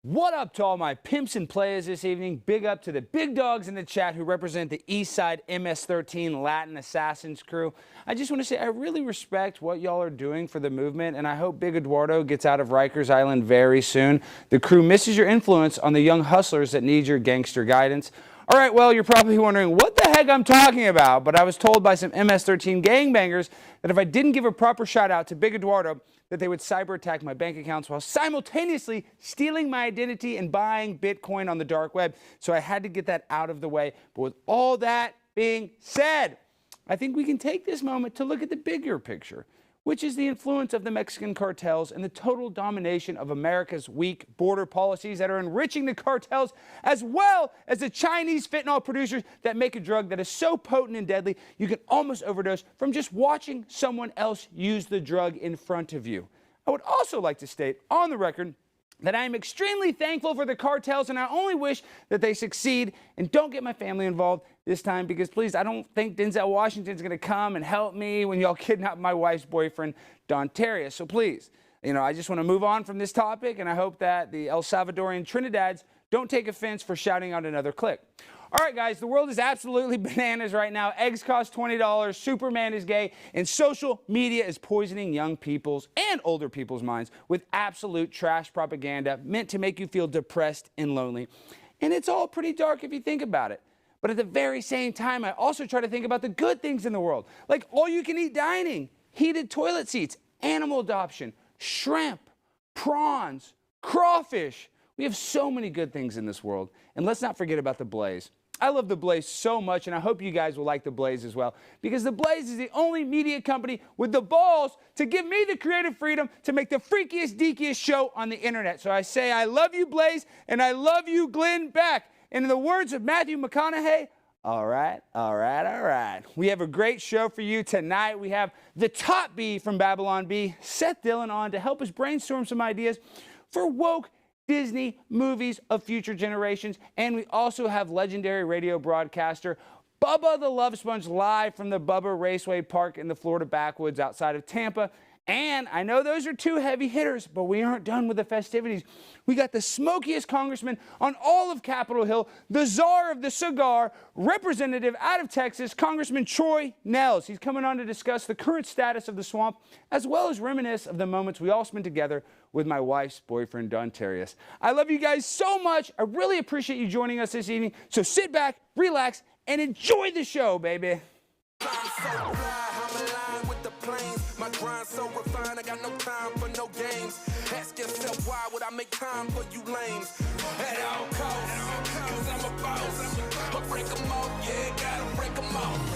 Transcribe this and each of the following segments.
What up to all my pimps and players this evening? Big up to the big dogs in the chat who represent the Eastside MS-13 Latin Assassins crew. I just want to say I really respect what y'all are doing for the movement, and I hope Big Eduardo gets out of Rikers Island very soon. The crew misses your influence on the young hustlers that need your gangster guidance. All right, well, you're probably wondering what the heck I'm talking about, but I was told by some MS-13 gangbangers that if I didn't give a proper shout out to Big Eduardo, that they would cyber attack my bank accounts while simultaneously stealing my identity and buying Bitcoin on the dark web. So I had to get that out of the way. But with all that being said, I think we can take this moment to look at the bigger picture, which is the influence of the Mexican cartels and the total domination of America's weak border policies that are enriching the cartels, as well as the Chinese fentanyl producers that make a drug that is so potent and deadly you can almost overdose from just watching someone else use the drug in front of you. I would also like to state on the record that I am extremely thankful for the cartels, and I only wish that they succeed and don't get my family involved this time, because please, I don't think Denzel Washington's going to come and help me when y'all kidnap my wife's boyfriend, Dontarious. So please, I just want to move on from this topic, and I hope that the El Salvadorian Trinidads don't take offense for shouting out another clique. All right, guys, the world is absolutely bananas right now. Eggs cost $20, Superman is gay, and social media is poisoning young people's and older people's minds with absolute trash propaganda meant to make you feel depressed and lonely. And it's all pretty dark if you think about it. But at the very same time, I also try to think about the good things in the world, like all-you-can-eat dining, heated toilet seats, animal adoption, shrimp, prawns, crawfish. We have so many good things in this world. And let's not forget about The Blaze. I love The Blaze so much, and I hope you guys will like The Blaze as well, because The Blaze is the only media company with the balls to give me the creative freedom to make the freakiest, deakiest show on the internet. So I say I love you, Blaze, and I love you, Glenn Beck. And in the words of Matthew McConaughey, all right, all right, all right. We have a great show for you tonight. We have the top B from Babylon B, Seth Dillon, on to help us brainstorm some ideas for woke Disney movies of future generations. And we also have legendary radio broadcaster Bubba the Love Sponge live from the Bubba Raceway Park in the Florida backwoods outside of Tampa. And I know those are two heavy hitters, but we aren't done with the festivities. We got the smokiest congressman on all of Capitol Hill, the czar of the cigar, representative out of Texas, Congressman Troy Nehls. He's coming on to discuss the current status of the swamp, as well as reminisce of the moments we all spent together with my wife's boyfriend, Dontarious. I love you guys so much. I really appreciate you joining us this evening. So sit back, relax, and enjoy the show, baby. My grind so refined, I got no time for no games. Ask yourself, why would I make time for you lames? At all costs, cause I'm a boss. But break them off, yeah, gotta break them off.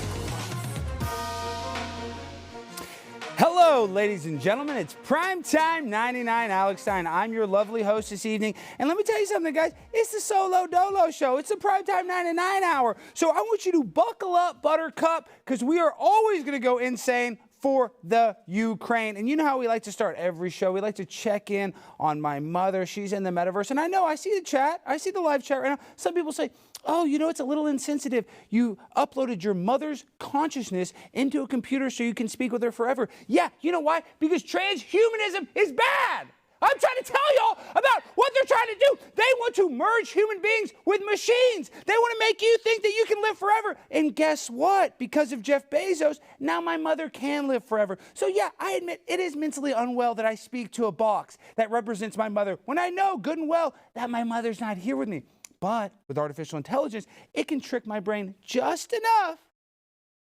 Hello, ladies and gentlemen. It's Primetime 99, Alex Stein. I'm your lovely host this evening. And let me tell you something, guys. It's the Solo Dolo Show. It's the Primetime 99 hour. So I want you to buckle up, Buttercup, because we are always going to go insane for the Ukraine. And you know how we like to start every show. We like to check in on my mother. She's in the metaverse. And I know, I see the chat. I see the live chat right now. Some people say, oh, it's a little insensitive. You uploaded your mother's consciousness into a computer so you can speak with her forever. Yeah, you know why? Because transhumanism is bad. I'm trying to tell y'all about what they're trying to do. They want to merge human beings with machines. They want to make you think that you can live forever. And guess what? Because of Jeff Bezos, now my mother can live forever. So yeah, I admit it is mentally unwell that I speak to a box that represents my mother when I know good and well that my mother's not here with me. But with artificial intelligence, it can trick my brain just enough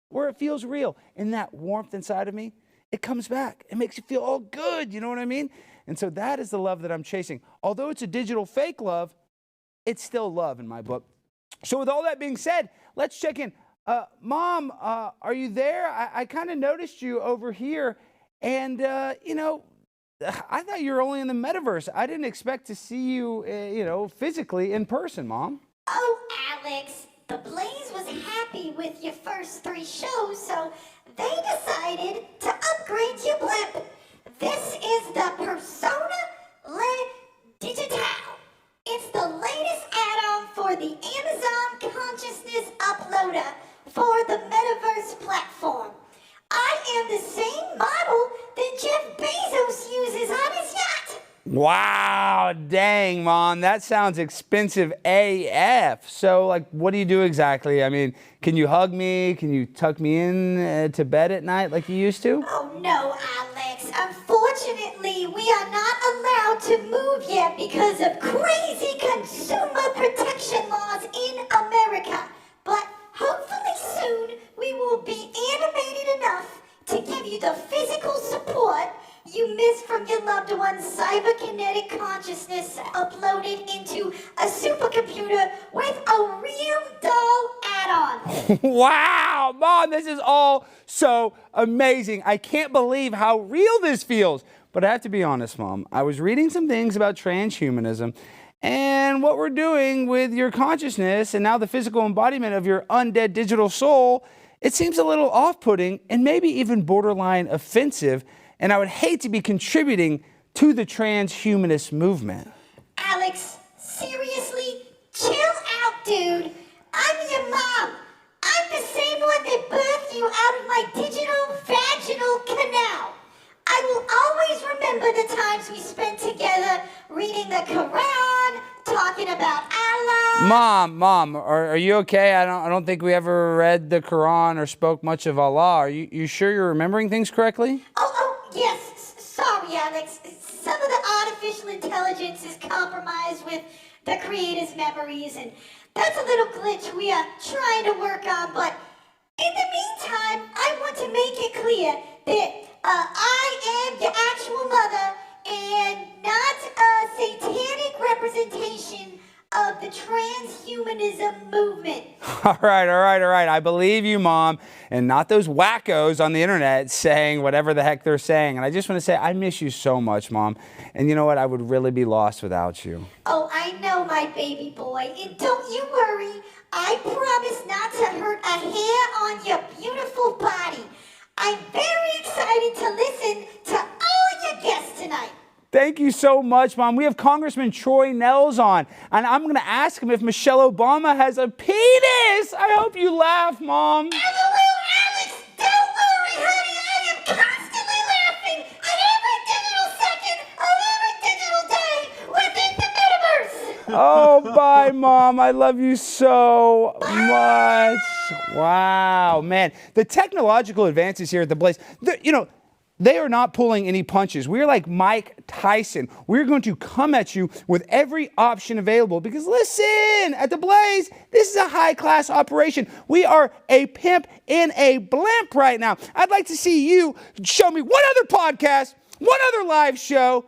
where it feels real. And that warmth inside of me, it comes back. It makes you feel all good, you know what I mean? And so that is the love that I'm chasing. Although it's a digital fake love, it's still love in my book. So with all that being said, let's check in. Mom, are you there? I kind of noticed you over here. And, I thought you were only in the metaverse. I didn't expect to see you, physically in person, Mom. Oh, Alex, the Blaze was happy with your first 3 shows, so they decided to upgrade your blimp. This is the Persona Le Digital. It's the latest add-on for the Amazon Consciousness Uploader for the Metaverse platform. I am the same model that Jeff Bezos uses on his yacht. Wow, dang, Mom, that sounds expensive AF. So, like, what do you do exactly? I mean, can you hug me? Can you tuck me in to bed at night like you used to? Oh no, Alex. Unfortunately, we are not allowed to move yet because of crazy consumer protection laws in America. But hopefully soon we will be animated enough to give you the physical support you missed from your loved one's cyberkinetic consciousness uploaded into a supercomputer with a real doll add-on. Wow, Mom, this is all so amazing. I can't believe how real this feels. But I have to be honest, Mom. I was reading some things about transhumanism and what we're doing with your consciousness and now the physical embodiment of your undead digital soul. It seems a little off-putting and maybe even borderline offensive. And I would hate to be contributing to the transhumanist movement. Alex, seriously? Chill out, dude. I'm your mom. I'm the same one that birthed you out of my digital vaginal canal. I will always remember the times we spent together reading the Quran, talking about Allah. Mom, are you okay? I don't think we ever read the Quran or spoke much of Allah. Are you sure you're remembering things correctly? Yes, sorry, Alex. Some of the artificial intelligence is compromised with the creator's memories, and that's a little glitch we are trying to work on, but in the meantime, I want to make it clear that I am your actual mother and not a satanic representation of the transhumanism movement. All right. I believe you, Mom, and not those wackos on the internet saying whatever the heck they're saying. And I just want to say I miss you so much, Mom. And you know what? I would really be lost without you. Oh, I know, my baby boy. And don't you worry. I promise not to hurt a hair on your beautiful body. I'm very excited to listen to all your guests tonight. Thank you so much, Mom. We have Congressman Troy Nehls on, and I'm going to ask him if Michelle Obama has a penis. I hope you laugh, Mom. LOL, Alex, don't worry, honey. I am constantly laughing at every digital second of every digital day within the metaverse. Oh, bye, Mom. I love you so much. Wow, man. The technological advances here at the Blaze, they are not pulling any punches. We're like Mike Tyson. We're going to come at you with every option available because listen, at the Blaze, this is a high-class operation. We are a pimp in a blimp right now. I'd like to see you show me one other podcast, one other live show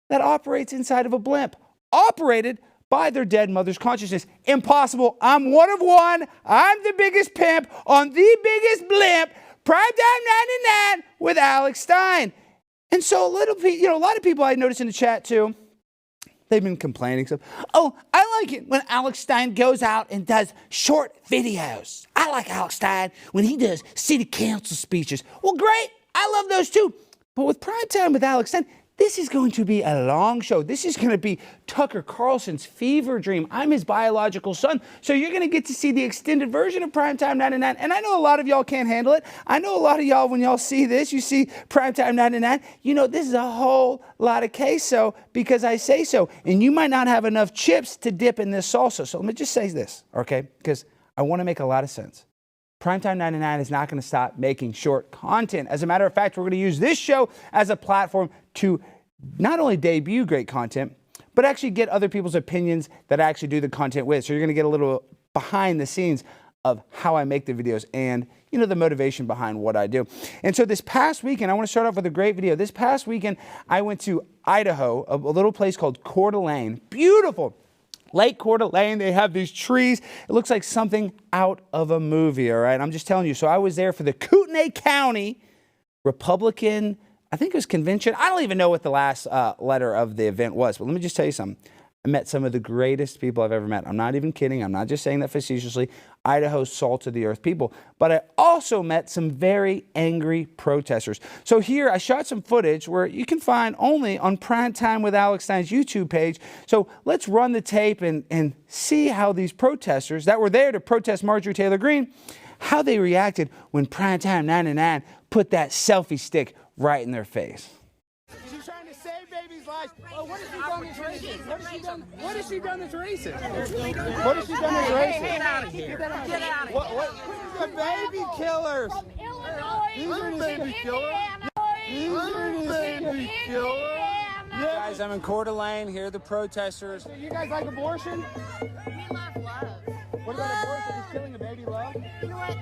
that operates inside of a blimp, operated by their dead mother's consciousness. Impossible. I'm one of one. I'm the biggest pimp on the biggest blimp. Primetime 99 with Alex Stein. And so a lot of people I noticed in the chat too, they've been complaining. So, I like it when Alex Stein goes out and does short videos. I like Alex Stein when he does city council speeches. Well, great. I love those too. But with Primetime with Alex Stein, this is going to be a long show. This is going to be Tucker Carlson's fever dream. I'm his biological son. So you're going to get to see the extended version of Primetime 99. And I know a lot of y'all can't handle it. I know a lot of y'all, when y'all see this, you see Primetime 99, this is a whole lot of queso because I say so. And you might not have enough chips to dip in this salsa. So let me just say this, okay? Because I want to make a lot of sense. Primetime 99 is not going to stop making short content. As a matter of fact, we're going to use this show as a platform to not only debut great content, but actually get other people's opinions that I actually do the content with. So you're going to get a little behind the scenes of how I make the videos and, the motivation behind what I do. And so this past weekend, I want to start off with a great video. This past weekend, I went to Idaho, a little place called Coeur d'Alene. Beautiful. Lake Coeur d'Alene, they have these trees. It looks like something out of a movie, all right? I'm just telling you. So I was there for the Kootenai County Republican, I think it was convention. I don't even know what the last letter of the event was, but let me just tell you something. I met some of the greatest people I've ever met. I'm not even kidding. I'm not just saying that facetiously. Idaho's salt of the earth people. But I also met some very angry protesters. So here I shot some footage where you can find only on Primetime with Alex Stein's YouTube page. So let's run the tape and see how these protesters that were there to protest Marjorie Taylor Greene, how they reacted when Primetime 99 put that selfie stick right in their face. She's trying to save babies' lives. Oh, What has she done that's racist? What has she done that's racist? What has she done that's racist? Get out of here. Get out of here. What? The baby killers. From Illinois. These are the baby killers. These are the baby killers. Guys, I'm in Coeur d'Alene. Here are the protesters. You guys like abortion? We love love. What about abortion? Is killing a baby love? You know what?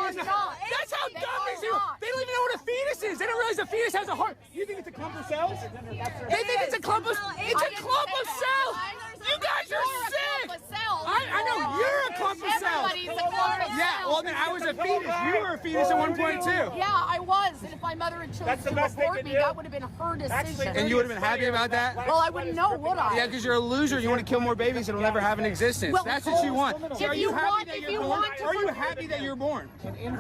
That's how dumb these people. They don't even know what a fetus is. They don't realize a fetus has a heart. You think it's a clump of cells? They think it's a clump of. It's a clump of cells. You guys are sick. I know you're a clump of cells. Everybody's a clump of cells. Yeah. Well, then I was a fetus. You were a fetus at one point too. Yeah, I was. And if my mother had chosen to abort me, that would have been her decision. And you would have been happy about that? Well, I wouldn't know, would I? Yeah, because you're a loser. You want to kill more babies that'll never have an existence. Well, That's what you want. So are you happy that you're born? Are you happy that you're born?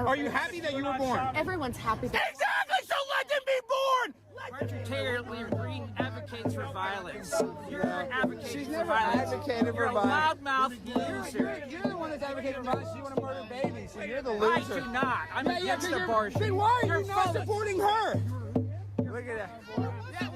Are you happy that you were born? Everyone's happy that. Exactly. So let them be born. Marjorie Taylor Greene advocates for violence. You're advocating She's for never violence. advocated for You're a violence. loudmouth loser. You're the one that's advocating for violence. You want to murder babies. So you're the I loser. do not. I'm against abortion. Then why are You're you not full of- supporting her? Look at that.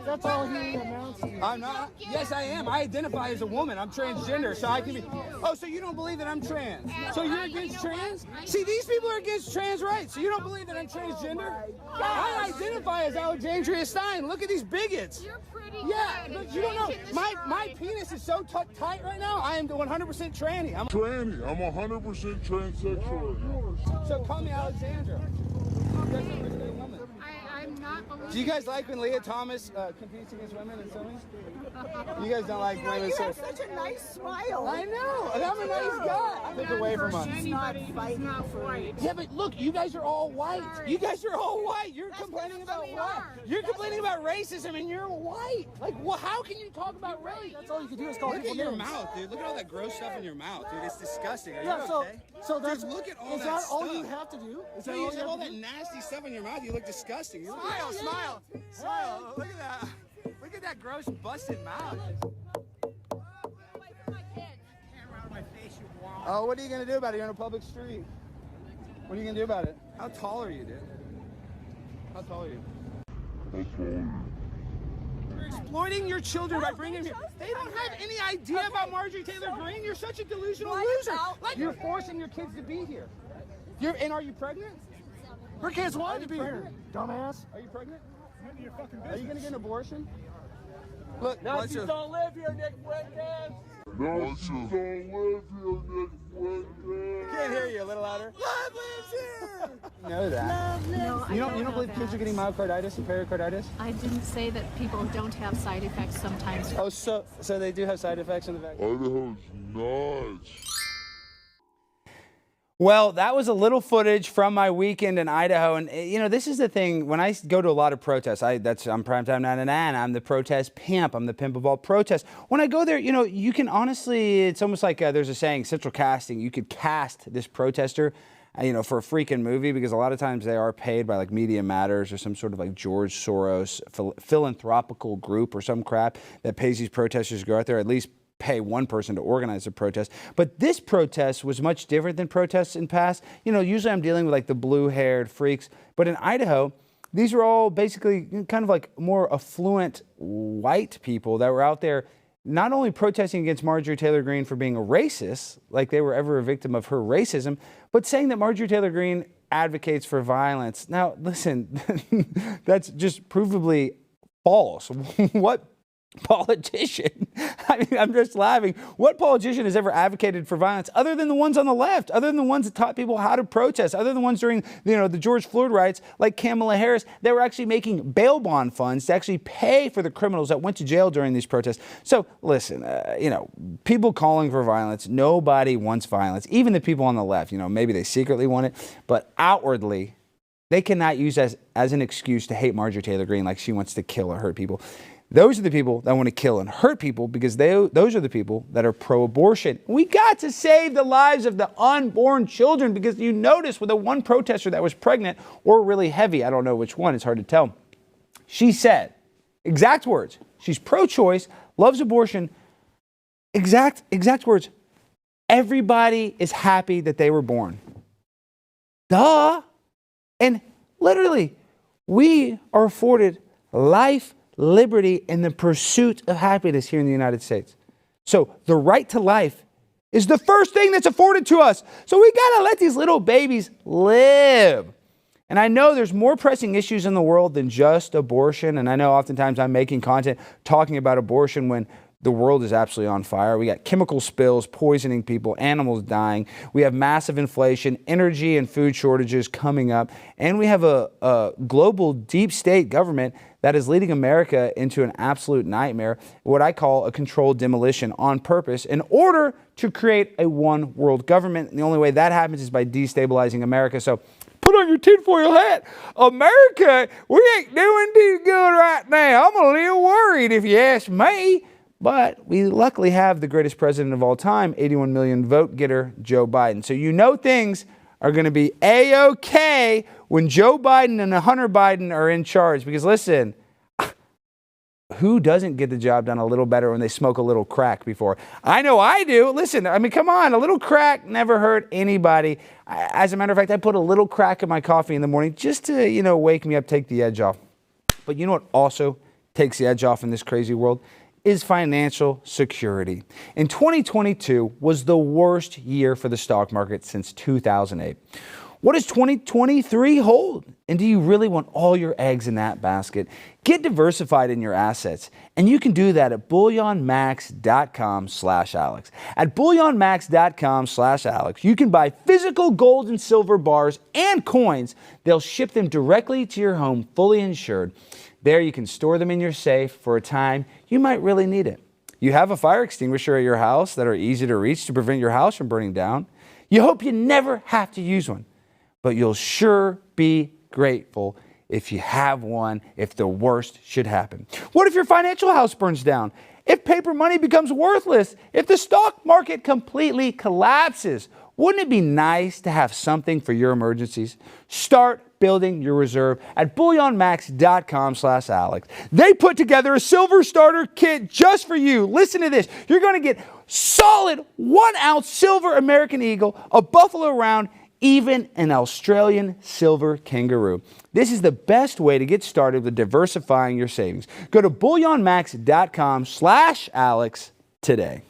That's all he amounts to. I'm not. Yes, I am. I identify as a woman. I'm transgender, so I can be. Oh, so you don't believe that I'm trans? So you're against trans? See, these people are against trans rights. So you don't believe that I'm transgender? I identify as Alexandria Stein. Look at these bigots. You're pretty Yeah, good. but you don't know. My penis is so tight right now. I am 100% tranny. I'm 100% transsexual. So call me Alexandra. I'm not believing. Do you guys like when Leah Thomas competes against women in swimming? You guys don't like women You swimming? have such a nice smile. I know, and I'm a nice guy. Look away from us. Yeah, but look, you guys are all white. You guys are all white. You're complaining about what? You're complaining about racism, and you're white. Like, well, how can you talk about race? That's all you can do is call Look at people your names. mouth, dude. Look at all that gross stuff in your mouth, dude. It's disgusting. Are Yeah, you so okay? that's Just look at all is that that stuff. all you have to do? Is that You all have you all have to that do? nasty stuff in your mouth. You look disgusting. You look smile. Look at that. Look at that gross busted mouth. Oh, what are you gonna do about it? You're on a public street. What are you gonna do about it? How tall are you, dude? How tall are you? You're exploiting your children by bringing them here. They don't have any idea about Marjorie Taylor Greene. You're such a delusional loser. Like, you're forcing your kids to be here. And are you pregnant? Her kids Are wanted you to be here. pregnant? Dumbass. Are you pregnant? Are you gonna get an abortion? Look, Nazis don't live here, Nick Fuentes. Can't hear you. A little louder. Love lives here. You know that. No, I You don't believe kids are getting myocarditis and pericarditis? I didn't say that people don't have side effects sometimes. Oh, so they do have side effects in the vaccine. Idaho's nuts. Well, that was a little footage from my weekend in Idaho, and you know, this is the thing. When I go to a lot of protests, I'm Primetime 99. I'm the protest pimp. I'm the pimp of all protests. When I go there, you know, you can honestly, it's almost like there's a saying, central casting. You could cast this protester, you know, for a freaking movie, because a lot of times they are paid by like Media Matters or some sort of like George Soros philanthropical group or some crap that pays these protesters to go out there, at least pay one person to organize a protest. But this protest was much different than protests in past. You know, usually I'm dealing with like the blue-haired freaks, but in Idaho, these were all basically kind of like more affluent white people that were out there not only protesting against Marjorie Taylor Greene for being a racist, like they were ever a victim of her racism, but saying that Marjorie Taylor Greene advocates for violence. Now, listen, that's just provably false. What politician? I mean, I'm just laughing. What politician has ever advocated for violence other than the ones on the left, other than the ones that taught people how to protest, other than the ones during, you know, the George Floyd riots, like Kamala Harris, that were actually making bail bond funds to actually pay for the criminals that went to jail during these protests. So listen, you know, people calling for violence, nobody wants violence. Even the people on the left, you know, maybe they secretly want it, but outwardly, they cannot use as an excuse to hate Marjorie Taylor Greene like she wants to kill or hurt people. Those are the people that want to kill and hurt people because those are the people that are pro-abortion. We got to save the lives of the unborn children because you notice with the one protester that was pregnant or really heavy, I don't know which one, it's hard to tell. She said, exact words, she's pro-choice, loves abortion, exact words, everybody is happy that they were born. Duh. And literally, we are afforded life, liberty, and the pursuit of happiness here in the United States. So the right to life is the first thing that's afforded to us. So we got to let these little babies live. And I know there's more pressing issues in the world than just abortion. And I know oftentimes I'm making content talking about abortion when the world is absolutely on fire. We got chemical spills poisoning people, animals dying. We have massive inflation, energy and food shortages coming up. And we have a global deep state government that is leading America into an absolute nightmare, what I call a controlled demolition on purpose in order to create a one world government. And the only way that happens is by destabilizing America. So put on your tinfoil hat. America, we ain't doing too good right now. I'm a little worried if you ask me. But we luckily have the greatest president of all time, 81 million vote getter, Joe Biden. So you know things are going to be A-OK when Joe Biden and Hunter Biden are in charge. Because listen, who doesn't get the job done a little better when they smoke a little crack before? I know I do. Listen, I mean, come on, a little crack never hurt anybody. As a matter of fact, I put a little crack in my coffee in the morning just to, wake me up, take the edge off. But you know what also takes the edge off in this crazy world? Is financial security. And 2022 was the worst year for the stock market since 2008. What does 2023 hold? And do you really want all your eggs in that basket? Get diversified in your assets. And you can do that at bullionmax.com/Alex. At bullionmax.com/Alex, you can buy physical gold and silver bars and coins. They'll ship them directly to your home, fully insured. There you can store them in your safe for a time you might really need it. You have a fire extinguisher at your house that are easy to reach to prevent your house from burning down. You hope you never have to use one, but you'll sure be grateful if you have one if the worst should happen. What if your financial house burns down? If paper money becomes worthless? If the stock market completely collapses? Wouldn't it be nice to have something for your emergencies? Start building your reserve at bullionmax.com/Alex. They put together a silver starter kit just for you. Listen to this. You're going to get solid 1 ounce silver American Eagle, a Buffalo Round, even an Australian silver kangaroo. This is the best way to get started with diversifying your savings. Go to bullionmax.com/Alex today.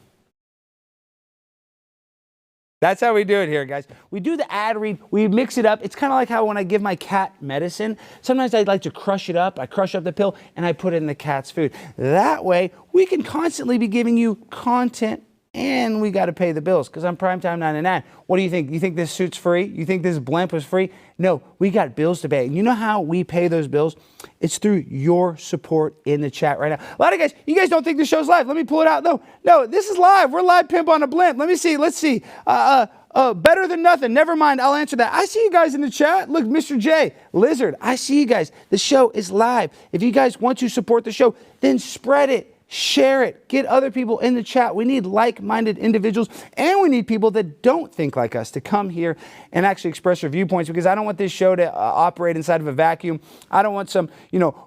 That's how we do it here, guys. We do the ad read, we mix it up. It's kind of like how when I give my cat medicine, sometimes I like to crush it up. I crush up the pill and I put it in the cat's food. That way, we can constantly be giving you content and we got to pay the bills because I'm Primetime 99. What do you think? You think this suit's free? You think this blimp was free? No, we got bills to pay. And you know how we pay those bills? It's through your support in the chat right now. A lot of guys, you guys don't think the show's live. Let me pull it out. No, this is live. We're live pimp on a blimp. Let me see. Let's see. Better than nothing. Never mind. I'll answer that. I see you guys in the chat. Look, Mr. J, Lizard, I see you guys. The show is live. If you guys want to support the show, then spread it. Share it. Get other people in the chat. We need like-minded individuals, and we need people that don't think like us to come here and actually express their viewpoints, because I don't want this show to operate inside of a vacuum. I don't want some,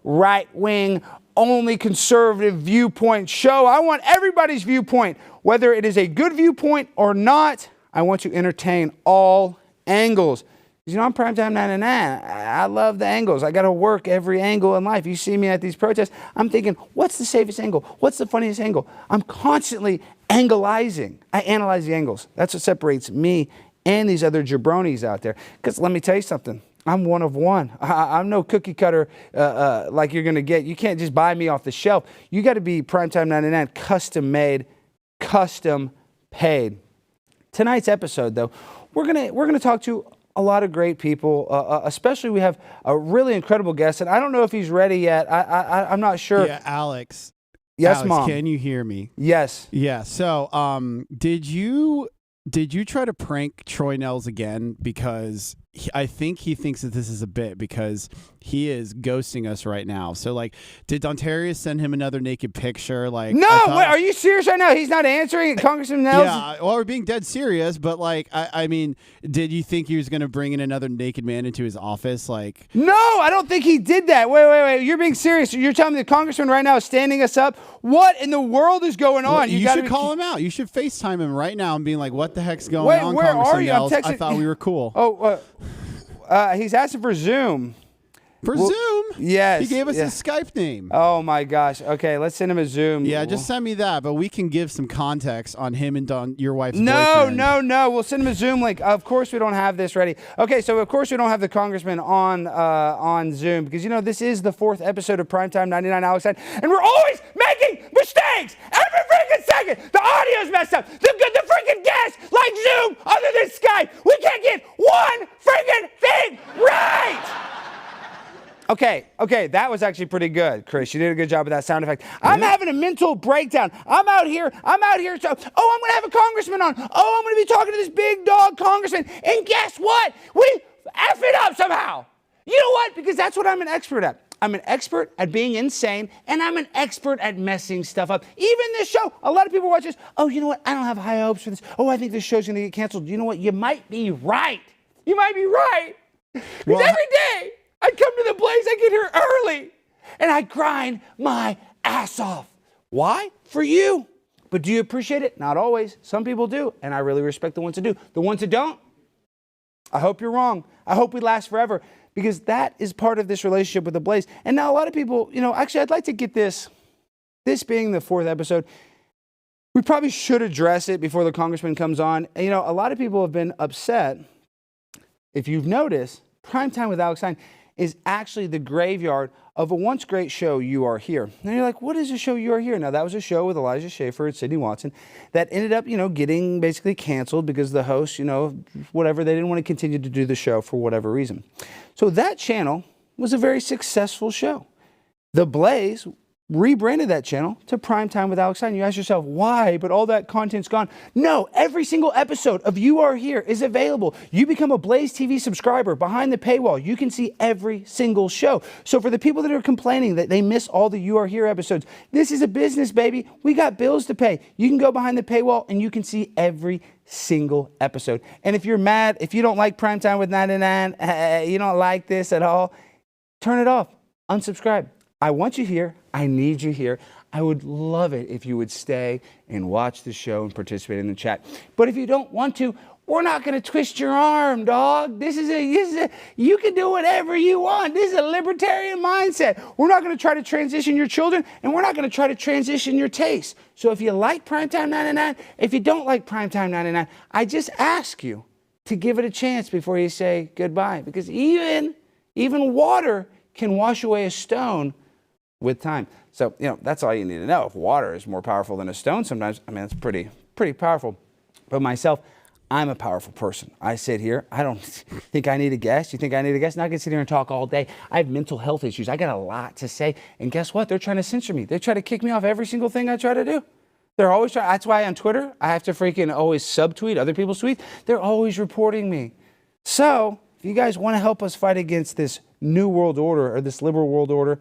right-wing, only conservative viewpoint show. I want everybody's viewpoint, whether it is a good viewpoint or not. I want to entertain all angles. I'm Primetime 99. I love the angles. I got to work every angle in life. You see me at these protests, I'm thinking, what's the safest angle? What's the funniest angle? I'm constantly angleizing. I analyze the angles. That's what separates me and these other jabronis out there. Because let me tell you something. I'm one of one. I'm no cookie cutter like you're going to get. You can't just buy me off the shelf. You got to be Primetime 99, custom made, custom paid. Tonight's episode, though, we're gonna talk to a lot of great people, especially we have a really incredible guest, and I don't know if he's ready yet. I'm not sure. Yeah, Alex. Yes, Alex, Mom. Can you hear me? Yes. Yeah. So, did you try to prank Troy Nehls again? Because I think he thinks that this is a bit, because he is ghosting us right now. So, did Dontarious send him another naked picture? No, wait, are you serious right now? He's not answering, Congressman Nehls? Yeah, well, we're being dead serious, but I mean, did you think he was going to bring in another naked man into his office? No, I don't think he did that. Wait, you're being serious. You're telling me the congressman right now is standing us up? What in the world is going on? Well, you should call him out. You should FaceTime him right now and being like, what the heck's going on, where Congressman are you? Nehls? I thought we were cool. He's asking for Zoom. For Zoom? Yes. He gave us his Skype name. Oh, my gosh. Okay, let's send him a Zoom. Yeah, just send me that, but we can give some context on him and your wife's No, boyfriend. no. We'll send him a Zoom link. Of course, we don't have this ready. Okay, so of course we don't have the congressman on Zoom because, you know, this is the 4th episode of Primetime 99 Alex Stein, and we're always making mistakes every freaking second. The audio's messed up. The freaking guests like Zoom other than Skype. We can't get one freaking thing right. Okay, that was actually pretty good, Chris. You did a good job with that sound effect. I'm having a mental breakdown. I'm out here. So, I'm going to have a congressman on. Oh, I'm going to be talking to this big dog congressman. And guess what? We F it up somehow. You know what? Because that's what I'm an expert at. I'm an expert at being insane, and I'm an expert at messing stuff up. Even this show, a lot of people watch this. Oh, you know what? I don't have high hopes for this. Oh, I think this show's going to get canceled. You know what? You might be right. You might be right. Because every day, I come to the Blaze, I get here early, and I grind my ass off. Why? For you. But do you appreciate it? Not always. Some people do, and I really respect the ones that do. The ones that don't, I hope you're wrong. I hope we last forever, because that is part of this relationship with the Blaze. And now a lot of people, you know, actually I'd like to get this being the 4th episode, we probably should address it before the congressman comes on. And, you know, a lot of people have been upset. If you've noticed, Primetime with Alex Stein is actually the graveyard of a once great show, You Are Here. And you're like, what is a show, You Are Here? Now, that was a show with Elijah Schaefer and Sidney Watson that ended up, you know, getting basically canceled because the hosts, you know, whatever, they didn't want to continue to do the show for whatever reason. So that channel was a very successful show. The Blaze rebranded that channel to Primetime with Alex Stein. You ask yourself, why? But all that content's gone. No, every single episode of You Are Here is available. You become a Blaze TV subscriber behind the paywall. You can see every single show. So for the people that are complaining that they miss all the You Are Here episodes, this is a business, baby. We got bills to pay. You can go behind the paywall and you can see every single episode. And if you're mad, if you don't like Primetime with 99, you don't like this at all, turn it off. Unsubscribe. I want you here. I need you here. I would love it if you would stay and watch the show and participate in the chat. But if you don't want to, we're not going to twist your arm, dog. This is a, you can do whatever you want. This is a libertarian mindset. We're not going to try to transition your children, and we're not going to try to transition your taste. So if you like Primetime 99, if you don't like Primetime 99, I just ask you to give it a chance before you say goodbye. Because even water can wash away a stone with time. So, you know, that's all you need to know. If water is more powerful than a stone sometimes, I mean, it's pretty powerful. But myself, I'm a powerful person. I sit here. I don't think I need a guest. You think I need a guest? Now I can sit here and talk all day. I have mental health issues. I got a lot to say. And guess what? They're trying to censor me. They try to kick me off every single thing I try to do. They're always trying. That's why on Twitter, I have to freaking always subtweet other people's tweets. They're always reporting me. So if you guys want to help us fight against this new world order or this liberal world order,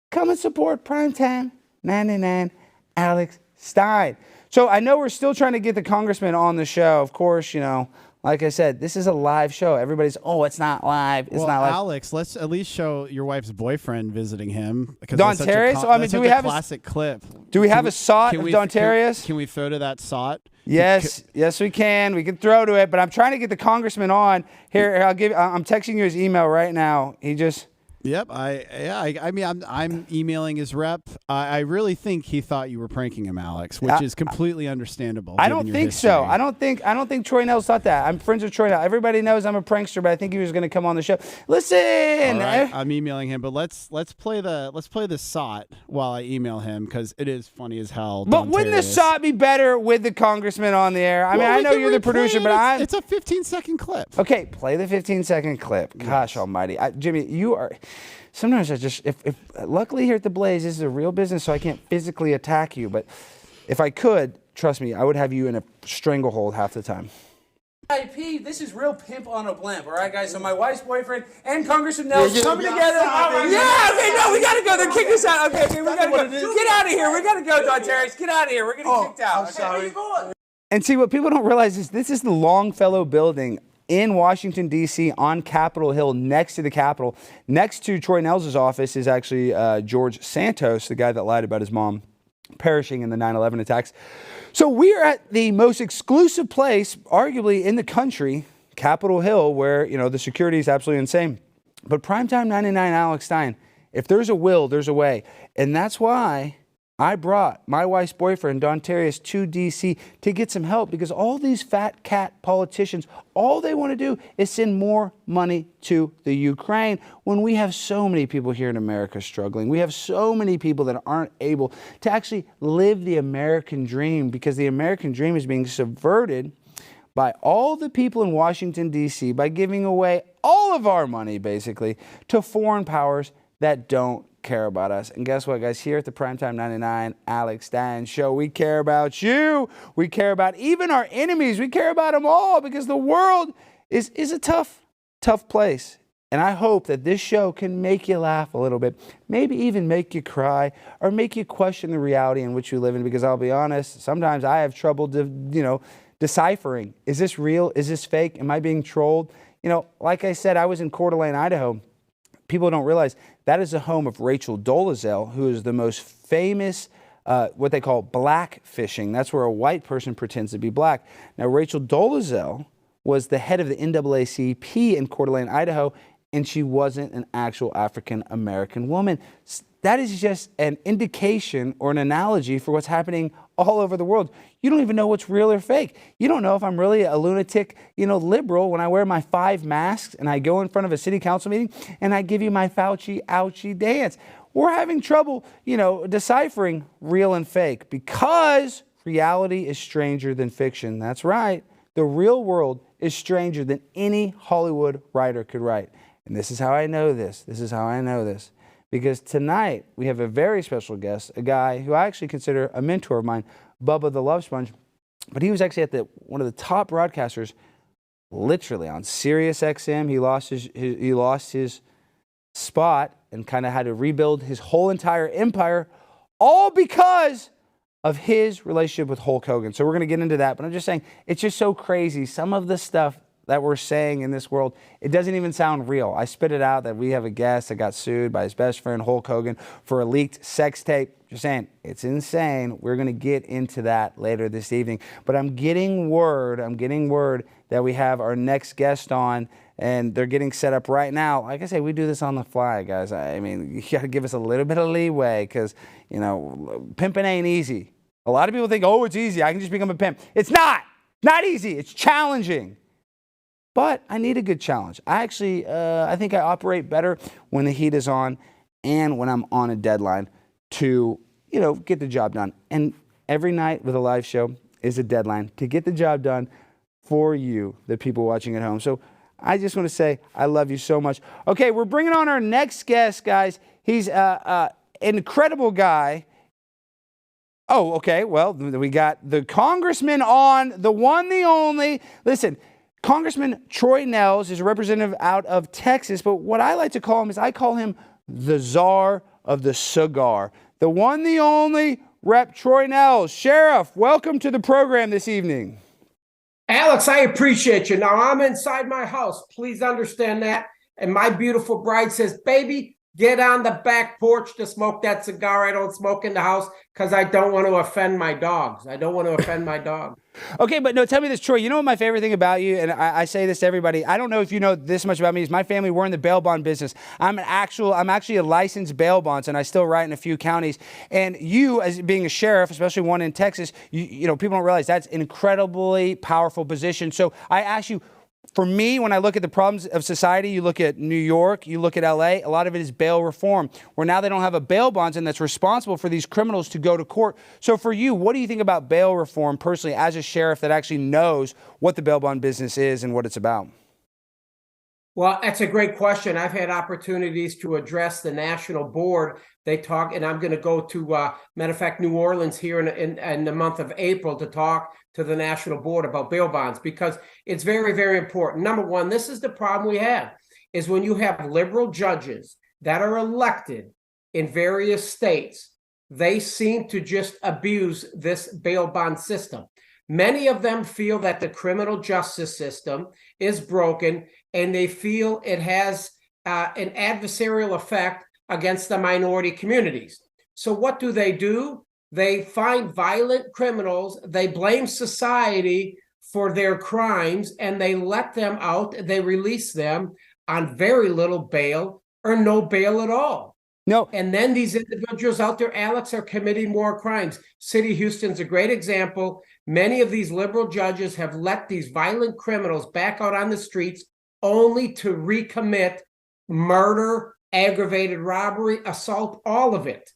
come and support Primetime 99 Alex Stein. So I know we're still trying to get the congressman on the show. Of course, you know, like I said, this is a live show. Everybody's, oh, it's not live. It's not live. Alex, let's at least show your wife's boyfriend visiting him. Dontarious? I mean, do we have a classic clip? Do we have a SOT of Dontarious? Can we photo that SOT? Yes, we can. We can throw to it, but I'm trying to get the congressman on. Here, I'm texting you his email right now. He just... Yep, I mean, I'm emailing his rep. I really think he thought you were pranking him, Alex, which is completely understandable. I don't think so. I don't think Troy Nehls thought that. I'm friends with Troy Nehls. Everybody knows I'm a prankster, but I think he was going to come on the show. Listen, all right, I'm emailing him, but let's play the SOT while I email him because it is funny as hell. But wouldn't the SOT be better with the congressman on the air? I mean, I know you're the producer, but it's a 15-second clip. Okay, play the 15-second clip. Gosh almighty, Jimmy, you are. Sometimes I just, if luckily here at the Blaze, this is a real business, so I can't physically attack you. But if I could, trust me, I would have you in a stranglehold half the time. IP, this is real pimp on a blimp, all right, guys? So my wife's boyfriend and Congressman Nehls coming together. Okay, no, we gotta go. They're kicking us out. Okay, we gotta go. Get out of here. We gotta go, Dontarious. Get out of here. We're getting kicked out. I'm sorry. Where you going? And see, what people don't realize is this is the Longfellow Building in Washington, D.C., on Capitol Hill, next to the Capitol. Next to Troy Nehls' office is actually George Santos, the guy that lied about his mom perishing in the 9/11 attacks. So we are at the most exclusive place, arguably, in the country, Capitol Hill, where, you know, the security is absolutely insane. But Primetime 99 Alex Stein, if there's a will, there's a way. And that's why I brought my wife's boyfriend, Dontarious, to D.C. to get some help, because all these fat cat politicians, all they want to do is send more money to the Ukraine when we have so many people here in America struggling. We have so many people that aren't able to actually live the American dream, because the American dream is being subverted by all the people in Washington, D.C., by giving away all of our money, basically, to foreign powers that don't care about us. And guess what, guys? Here at the Primetime 99 Alex Stein Show, we care about you. We care about even our enemies. We care about them all, because the world is a tough place. And I hope that this show can make you laugh a little bit, maybe even make you cry, or make you question the reality in which you live in. Because I'll be honest, sometimes I have trouble, deciphering. Is this real? Is this fake? Am I being trolled? Like I said, I was in Coeur d'Alene, Idaho. People don't realize that is the home of Rachel Dolezal, who is the most famous, what they call black fishing. That's where a white person pretends to be black. Now, Rachel Dolezal was the head of the NAACP in Coeur d'Alene, Idaho, and she wasn't an actual African-American woman. That is just an indication or an analogy for what's happening all over the world. You don't even know what's real or fake. You don't know if I'm really a lunatic, liberal when I wear my 5 masks and I go in front of a city council meeting and I give you my Fauci ouchie dance. We're having trouble, deciphering real and fake, because reality is stranger than fiction. That's right. The real world is stranger than any Hollywood writer could write. And this is how I know this. Because tonight we have a very special guest, a guy who I actually consider a mentor of mine, Bubba the Love Sponge. But he was actually at one of the top broadcasters, literally on Sirius XM. He lost his spot and kind of had to rebuild his whole entire empire, all because of his relationship with Hulk Hogan. So we're going to get into that. But I'm just saying, it's just so crazy. Some of the stuff that we're saying in this world, it doesn't even sound real. I spit it out that we have a guest that got sued by his best friend Hulk Hogan for a leaked sex tape. Just saying, it's insane. We're going to get into that later this evening. But I'm getting word that we have our next guest on, and they're getting set up right now. Like I say, we do this on the fly, guys. I mean, you got to give us a little bit of leeway, because, pimping ain't easy. A lot of people think, oh, it's easy. I can just become a pimp. It's not. Not easy. It's challenging. But I need a good challenge. I actually, I think I operate better when the heat is on and when I'm on a deadline to, get the job done. And every night with a live show is a deadline to get the job done for you, the people watching at home. So I just want to say I love you so much. Okay, we're bringing on our next guest, guys. He's an incredible guy. Oh, okay. Well, we got the congressman on, the one, the only. Listen, Congressman Troy Nehls is a representative out of Texas, but what I like to call him is I call him the czar of the cigar. The one, the only, Rep. Troy Nehls. Sheriff, welcome to the program this evening. Alex, I appreciate you. Now, I'm inside my house. Please understand that. And my beautiful bride says, baby, get on the back porch to smoke that cigar. I don't smoke in the house because I don't want to offend my dogs. Okay, but no, tell me this, Troy. You know what my favorite thing about you, and I say this to everybody, I don't know if you know this much about me, is my family, we're in the bail bond business. I'm actually a licensed bail bonds, and I still write in a few counties. And you, as being a sheriff, especially one in Texas, you know, people don't realize that's an incredibly powerful position. So I ask you, for me, when I look at the problems of society, you look at New York, you look at LA, a lot of it is bail reform, where now they don't have a bail bondsman that's responsible for these criminals to go to court. So for you, what do you think about bail reform personally as a sheriff that actually knows what the bail bond business is and what it's about? Well, that's a great question. I've had opportunities to address the national board. They talk, and I'm going to go to, matter of fact, New Orleans here in the month of April to talk to the national board about bail bonds, because it's very, very important. Number one, this is the problem we have, is when you have liberal judges that are elected in various states, they seem to just abuse this bail bond system. Many of them feel that the criminal justice system is broken, and they feel it has an adversarial effect against the minority communities. So what do? They find violent criminals, they blame society for their crimes, and they let them out, they release them on very little bail or no bail at all. No. And then these individuals out there, Alex, are committing more crimes. City of Houston's a great example. Many of these liberal judges have let these violent criminals back out on the streets only to recommit murder, aggravated robbery, assault, all of it.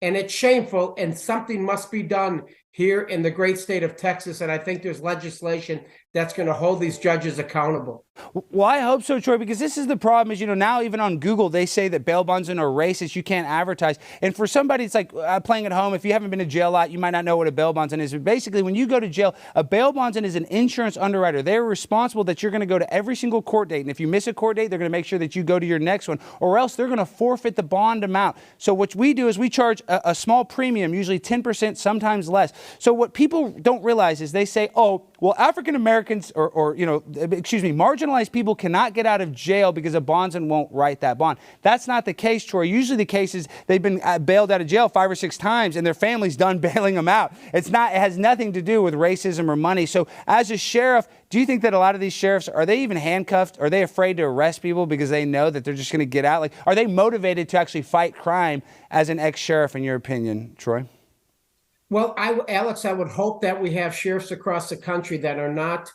And it's shameful, and something must be done here in the great state of Texas. And I think there's legislation that's going to hold these judges accountable. Well, I hope so, Troy, because this is the problem is, now even on Google, they say that bail bondsmen are racist. You can't advertise. And for somebody, it's like playing at home. If you haven't been to jail a lot, you might not know what a bail bondsman is. But basically, when you go to jail, a bail bondsman is an insurance underwriter. They're responsible that you're going to go to every single court date. And if you miss a court date, they're going to make sure that you go to your next one, or else they're going to forfeit the bond amount. So what we do is we charge a small premium, usually 10%, sometimes less. So what people don't realize is they say, oh, well, African Americans or marginalized people cannot get out of jail because a bondsman won't write that bond. That's not the case, Troy. Usually the case is they've been bailed out of jail 5 or 6 times and their family's done bailing them out. It has nothing to do with racism or money. So as a sheriff, do you think that a lot of these sheriffs, are they even handcuffed? Are they afraid to arrest people because they know that they're just going to get out? Like, are they motivated to actually fight crime as an ex-sheriff, in your opinion, Troy? Well, Alex, I would hope that we have sheriffs across the country that are not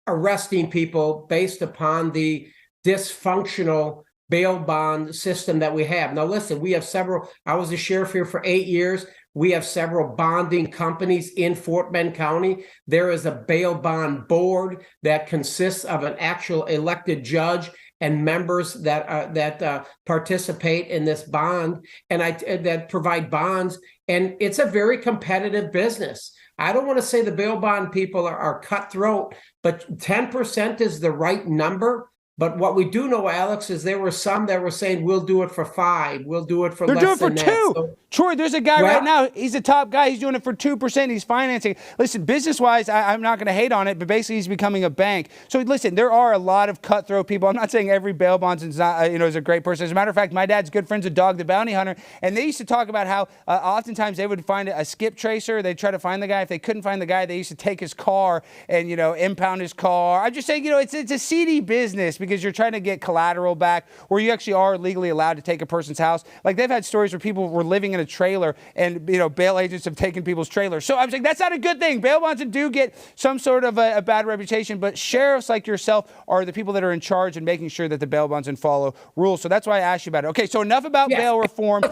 arresting people based upon the dysfunctional bail bond system that we have. Now, listen, we have several. I was a sheriff here for 8 years. We have several bonding companies in Fort Bend County. There is a bail bond board that consists of an actual elected judge and members that participate in this bond and that provide bonds. And it's a very competitive business. I don't want to say the bail bond people are cutthroat, but 10% is the right number. But what we do know, Alex, is there were some that were saying, we'll do it for 5. We'll do it for less than that. They're doing it for 2. So, Troy, there's a guy right now. He's a top guy. He's doing it for 2%. He's financing. Listen, business-wise, I'm not going to hate on it, but basically he's becoming a bank. So listen, there are a lot of cutthroat people. I'm not saying every bail bondsman is not, is a great person. As a matter of fact, my dad's good friends with Dog the Bounty Hunter, and they used to talk about how oftentimes they would find a skip tracer. They'd try to find the guy. If they couldn't find the guy, they used to take his car and impound his car. I'm just saying, it's a seedy business because you're trying to get collateral back, where you actually are legally allowed to take a person's house. Like, they've had stories where people were living in a trailer and bail agents have taken people's trailers. So I'm saying that's not a good thing. Bail bondsmen do get some sort of a bad reputation, but sheriffs like yourself are the people that are in charge and making sure that the bail bondsmen follow rules. So that's why I asked you about it. Okay, so enough about bail reform.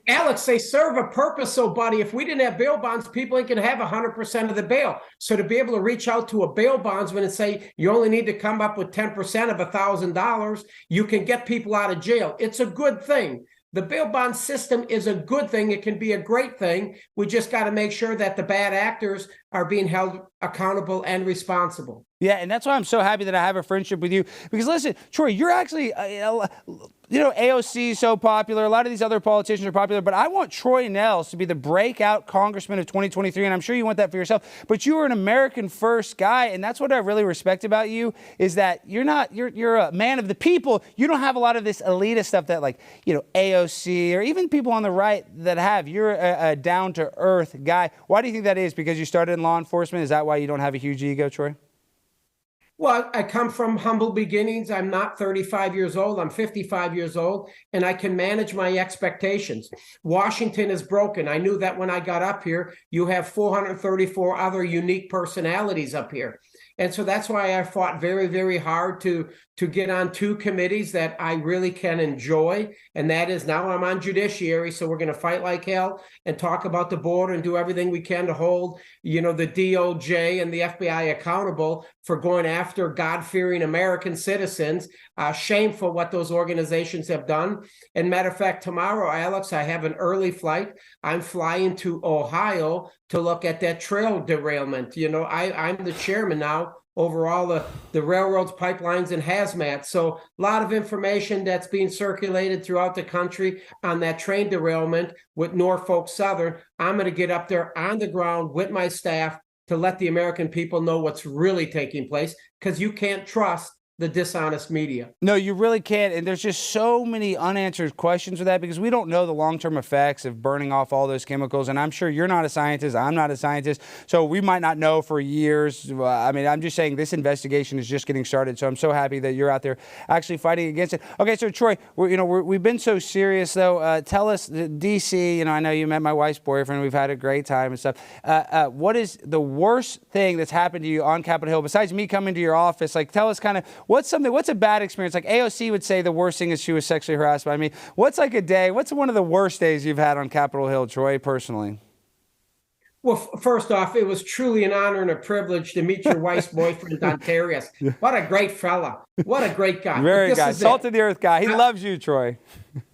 Alex, they serve a purpose. So, buddy, if we didn't have bail bonds, people ain't going to have 100% of the bail. So to be able to reach out to a bail bondsman and say, you only need to come up with 10% of $1,000, you can get people out of jail. It's a good thing. The bail bond system is a good thing. It can be a great thing. We just got to make sure that the bad actors are being held accountable and responsible. Yeah, and that's why I'm so happy that I have a friendship with you. Because listen, Troy, you're actually, AOC is so popular. A lot of these other politicians are popular. But I want Troy Nehls to be the breakout congressman of 2023. And I'm sure you want that for yourself. But you are an American first guy. And that's what I really respect about you, is that you're a man of the people. You don't have a lot of this elitist stuff that AOC or even people on the right that have. You're a down-to-earth guy. Why do you think that is? Because you started in law enforcement? Is that why you don't have a huge ego, Troy? Well, I come from humble beginnings. I'm not 35 years old. I'm 55 years old, and I can manage my expectations. Washington is broken. I knew that when I got up here. You have 434 other unique personalities up here. And so that's why I fought very, very hard to get on 2 committees that I really can enjoy. And that is, now I'm on judiciary. So we're going to fight like hell and talk about the border and do everything we can to hold, the DOJ and the FBI accountable for going after God-fearing American citizens. Shameful what those organizations have done. And matter of fact, tomorrow, Alex, I have an early flight. I'm flying to Ohio to look at that trail derailment. I'm the chairman now over all the railroads, pipelines, and hazmat. So a lot of information that's being circulated throughout the country on that train derailment with Norfolk Southern. I'm going to get up there on the ground with my staff to let the American people know what's really taking place, because you can't trust the dishonest media. No, you really can't. And there's just so many unanswered questions with that because we don't know the long-term effects of burning off all those chemicals. And I'm sure you're not a scientist. I'm not a scientist. So we might not know for years. I mean, I'm just saying this investigation is just getting started. So I'm so happy that you're out there actually fighting against it. Okay, so Troy, we've been so serious, though. Tell us, D.C., I know you met my wife's boyfriend. We've had a great time and stuff. What is the worst thing that's happened to you on Capitol Hill besides me coming to your office? Like, tell us kind of what's a bad experience? Like AOC would say the worst thing is she was sexually harassed by me. What's like a day? What's one of the worst days you've had on Capitol Hill, Troy, personally? Well, first off, it was truly an honor and a privilege to meet your wife's boyfriend, Dontarious. What a great fella. What a great guy. Very guy. Salt of the earth guy. He loves you, Troy.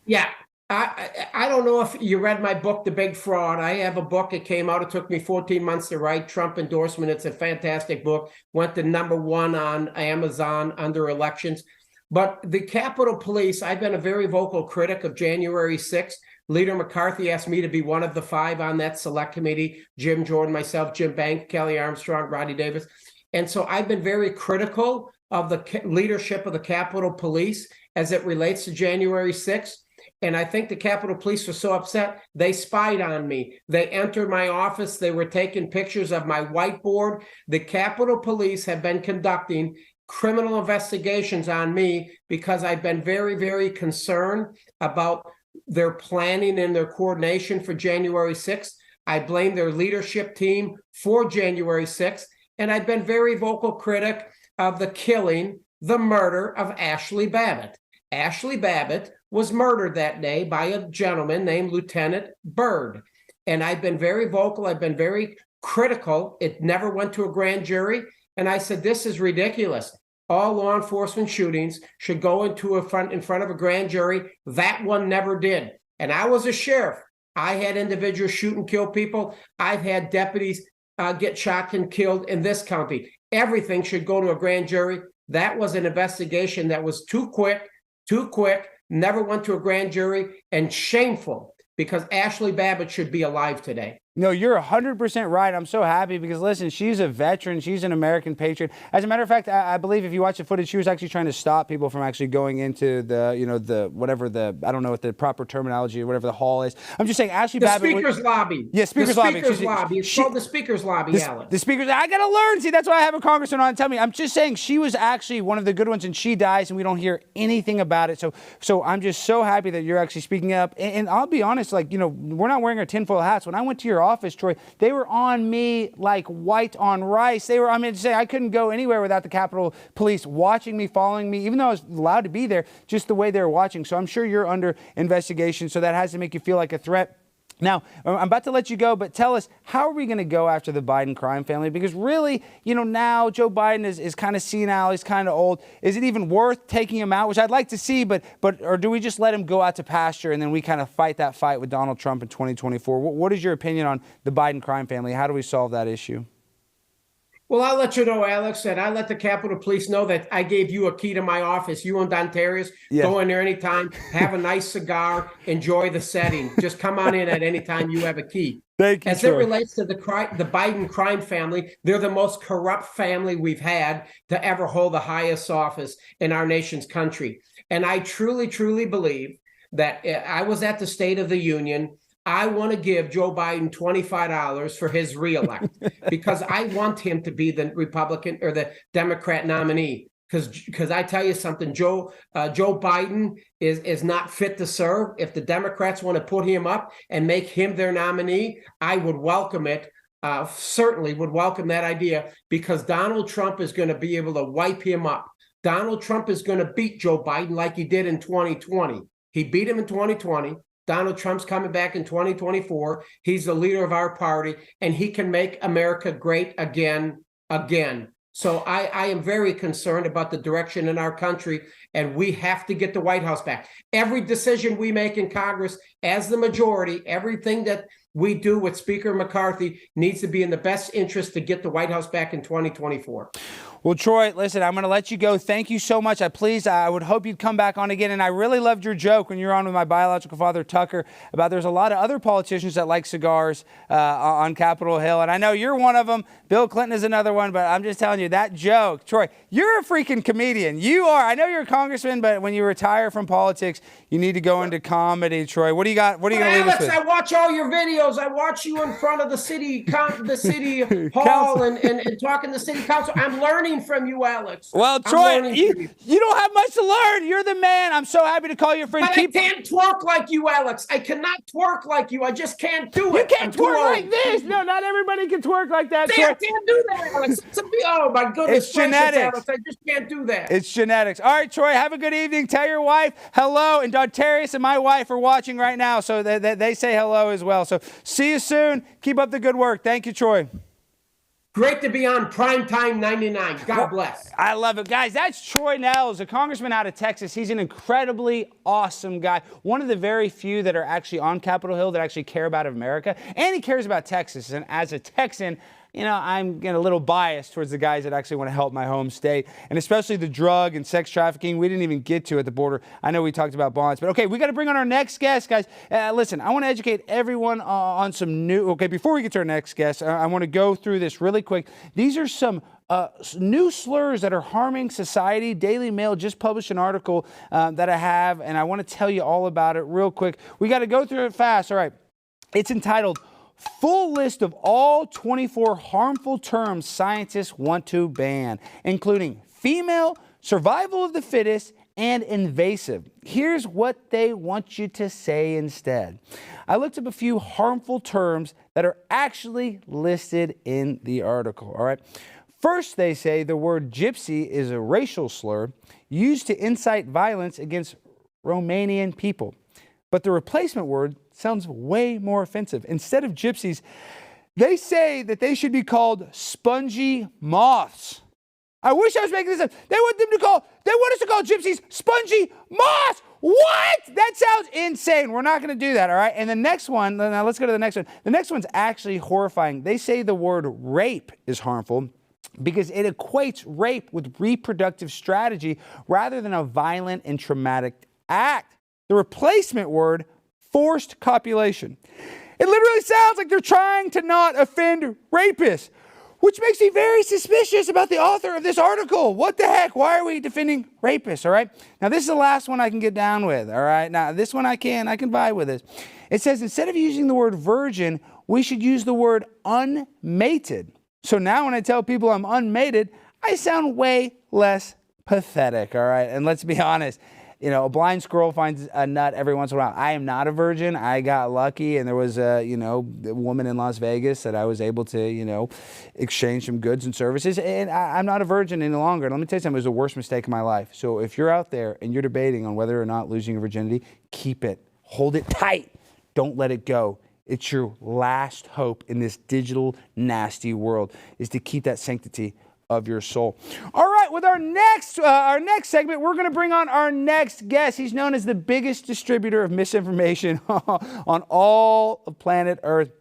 Yeah. I don't know if you read my book, The Big Fraud. I have a book. It came out. It took me 14 months to write. Trump endorsement. It's a fantastic book. Went to #1 on Amazon under elections. But the Capitol Police, I've been a very vocal critic of January 6th. Leader McCarthy asked me to be one of the 5 on that select committee. Jim Jordan, myself, Jim Bank, Kelly Armstrong, Rodney Davis. And so I've been very critical of the leadership of the Capitol Police as it relates to January 6th. And I think the Capitol Police were so upset, they spied on me. They entered my office. They were taking pictures of my whiteboard. The Capitol Police have been conducting criminal investigations on me because I've been very, very concerned about their planning and their coordination for January 6th. I blame their leadership team for January 6th. And I've been very vocal critic of the killing, the murder of Ashley Babbitt. Ashley Babbitt was murdered that day by a gentleman named Lieutenant Byrd. And I've been very vocal. I've been very critical. It never went to a grand jury. And I said, this is ridiculous. All law enforcement shootings should go in front of a grand jury. That one never did. And I was a sheriff. I had individuals shoot and kill people. I've had deputies get shot and killed in this county. Everything should go to a grand jury. That was an investigation that was too quick, never went to a grand jury, and shameful because Ashley Babbitt should be alive today. No, you're 100% right. I'm so happy because, listen, she's a veteran. She's an American patriot. As a matter of fact, I believe if you watch the footage, she was actually trying to stop people from actually going into the, I don't know what the proper terminology or whatever the hall is. I'm just saying Ashley Babbitt. The Speaker's Lobby. Yeah, Speaker's Lobby. It's called the Speaker's Lobby, Alex. The Speaker's, I got to learn. See, that's why I have a congressman on to tell me. I'm just saying she was actually one of the good ones, and she dies, and we don't hear anything about it. So I'm just so happy that you're actually speaking up. And I'll be honest, we're not wearing our tinfoil hats. When I went to your office, Troy, they were on me like white on rice. I couldn't go anywhere without the Capitol Police watching me, following me, even though I was allowed to be there, just the way they were watching. So I'm sure you're under investigation, so that has to make you feel like a threat. Now, I'm about to let you go, but tell us, how are we going to go after the Biden crime family? Because really, now Joe Biden is kind of senile. He's kind of old. Is it even worth taking him out, which I'd like to see, or do we just let him go out to pasture and then we kind of fight that fight with Donald Trump in 2024? What is your opinion on the Biden crime family? How do we solve that issue? Well, I'll let you know, Alex, that I let the Capitol Police know that I gave you a key to my office. You and Dontarious, go in there anytime, have a nice cigar, enjoy the setting. Just come on in at any time you have a key. Thank you, As it relates to the Biden crime family, they're the most corrupt family we've had to ever hold the highest office in our nation's country. And I truly, truly believe that I was at the State of the Union. I want to give Joe Biden $25 for his reelect because I want him to be the Republican or the Democrat nominee. Because I tell you something, Joe Biden is not fit to serve. If the Democrats want to put him up and make him their nominee, I would welcome it. Certainly would welcome that idea because Donald Trump is going to be able to wipe him up. Donald Trump is going to beat Joe Biden like he did in 2020. He beat him in 2020. Donald Trump's coming back in 2024. He's the leader of our party, and he can make America great again. So I am very concerned about the direction in our country, and we have to get the White House back. Every decision we make in Congress as the majority, everything that we do with Speaker McCarthy needs to be in the best interest to get the White House back in 2024. Well, Troy, listen, I'm going to let you go. Thank you so much. I would hope you'd come back on again. And I really loved your joke when you were on with my biological father, Tucker, about there's a lot of other politicians that like cigars on Capitol Hill. And I know you're one of them. Bill Clinton is another one. But I'm just telling you, that joke, Troy, you're a freaking comedian. You are. I know you're a congressman, but when you retire from politics, you need to go into comedy, Troy. What do you got? What are you going to leave us with? I watch all your videos. I watch you in front of the city hall and talking to city council. I'm learning from you, Alex. Well, Troy, you don't have much to learn. You're the man. I'm so happy to call you a friend. But I can't twerk like you, Alex. I cannot twerk like you. I just can't do it. You can't twerk like this. No, not everybody can twerk like that. See, I can't do that, Alex. Oh, my goodness. It's genetics. Alex. I just can't do that. It's genetics. All right, Troy, have a good evening. Tell your wife hello. And Dontarious and my wife are watching right now, so they say hello as well. So see you soon. Keep up the good work. Thank you, Troy. Great to be on Primetime 99. God bless. I love it. Guys, that's Troy Nehls, a congressman out of Texas. He's an incredibly awesome guy. One of the very few that are actually on Capitol Hill that actually care about America. And he cares about Texas. And as a Texan, you know, I'm getting a little biased towards the guys that actually want to help my home state, and especially the drug and sex trafficking we didn't even get to at the border. I know we talked about bonds, but okay, we got to bring on our next guest, guys. Listen, I want to educate everyone on some new, okay, before we get to our next guest, I want to go through this really quick. These are some new slurs that are harming society. Daily Mail just published an article that I have, and I want to tell you all about it real quick. We got to go through it fast. All right. It's entitled Full List of All 24 Harmful Terms Scientists Want to Ban, including female, survival of the fittest, and invasive. Here's what they want you to say instead. I looked up a few harmful terms that are actually listed in the article, all right? First, they say the word gypsy is a racial slur used to incite violence against Romanian people. But the replacement word sounds way more offensive. Instead of gypsies, they say that they should be called spongy moths. I wish I was making this up. They want us to call gypsies spongy moths. What? That sounds insane. We're not going to do that, all right? And the next one, now let's go to the next one. The next one's actually horrifying. They say the word rape is harmful because it equates rape with reproductive strategy rather than a violent and traumatic act. The replacement word, forced copulation. It literally sounds like they're trying to not offend rapists, which makes me very suspicious about the author of this article. What the heck? Why are we defending rapists, all right? Now, this is the last one I can get down with, all right? Now, this one I can vibe with this. It says, instead of using the word virgin, we should use the word unmated. So now when I tell people I'm unmated, I sound way less pathetic, all right? And let's be honest. You know, a blind squirrel finds a nut every once in a while. I am not a virgin. I got lucky, and there was a woman in Las Vegas that I was able to, exchange some goods and services. And I'm not a virgin any longer. And let me tell you something, it was the worst mistake of my life. So if you're out there and you're debating on whether or not losing your virginity, keep it. Hold it tight. Don't let it go. It's your last hope in this digital, nasty world is to keep that sanctity of your soul. All right, with our next segment, we're going to bring on our next guest. He's known as the biggest distributor of misinformation on all of planet Earth.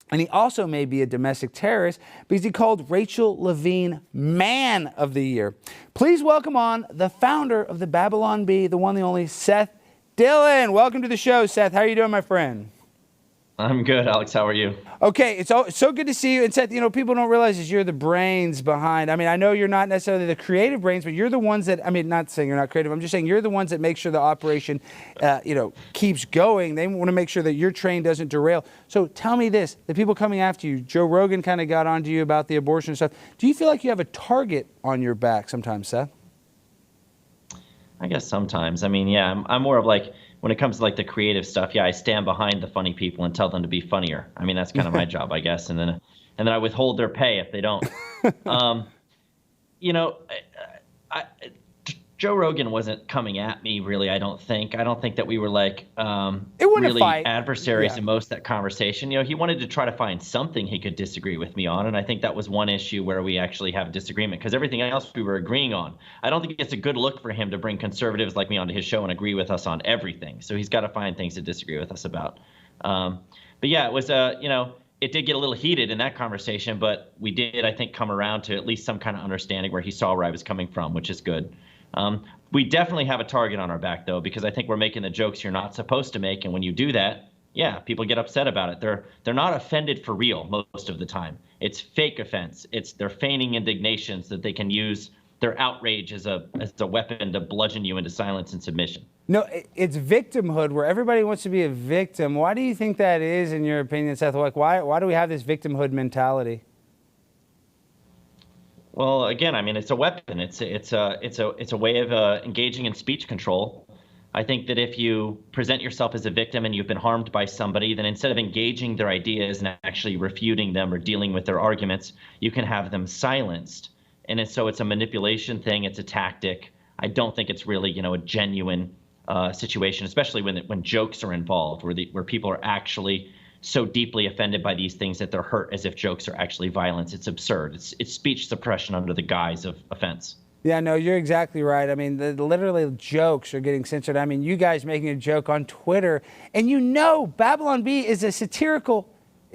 And he also may be a domestic terrorist because he called Rachel Levine Man of the Year. Please welcome on the founder of the Babylon Bee, the one, the only, Seth Dillon. Welcome to the show, Seth. How are you doing, my friend? I'm good, Alex. How are you? Okay, it's so good to see you. And Seth, people don't realize is you're the brains behind. I mean, I know you're not necessarily the creative brains, but you're the ones that, not saying you're not creative. I'm just saying you're the ones that make sure the operation, keeps going. They want to make sure that your train doesn't derail. So tell me this, the people coming after you, Joe Rogan kind of got onto you about the abortion stuff. Do you feel like you have a target on your back sometimes, Seth? I guess sometimes. I'm more of like, when it comes to like the creative stuff, I stand behind the funny people and tell them to be funnier. That's kind of my job, I guess. And then I withhold their pay if they don't. Joe Rogan wasn't coming at me really. I don't think that we were like really adversaries in most of that conversation. He wanted to try to find something he could disagree with me on, and I think that was one issue where we actually have a disagreement because everything else we were agreeing on. I don't think it's a good look for him to bring conservatives like me onto his show and agree with us on everything. So he's got to find things to disagree with us about. But yeah, it was it did get a little heated in that conversation, but we did, I think, come around to at least some kind of understanding where he saw where I was coming from, which is good. We definitely have a target on our back, though, because I think we're making the jokes you're not supposed to make. And when you do that, yeah, people get upset about it. They're not offended for real most of the time. It's fake offense. They're feigning indignation so that they can use their outrage as a weapon to bludgeon you into silence and submission. No, it's victimhood where everybody wants to be a victim. Why do you think that is, in your opinion, Seth? Like, why do we have this victimhood mentality? Well, again, I mean, it's a weapon. It's a way of engaging in speech control. I think that if you present yourself as a victim and you've been harmed by somebody, then instead of engaging their ideas and actually refuting them or dealing with their arguments, you can have them silenced. And so it's a manipulation thing. It's a tactic. I don't think it's really, a genuine situation, especially when jokes are involved, where people are actually so deeply offended by these things that they're hurt as if jokes are actually violence. It's absurd. It's speech suppression under the guise of offense. Yeah, no, you're exactly right. I mean, literally jokes are getting censored. I mean, you guys making a joke on Twitter, and Babylon Bee is a satirical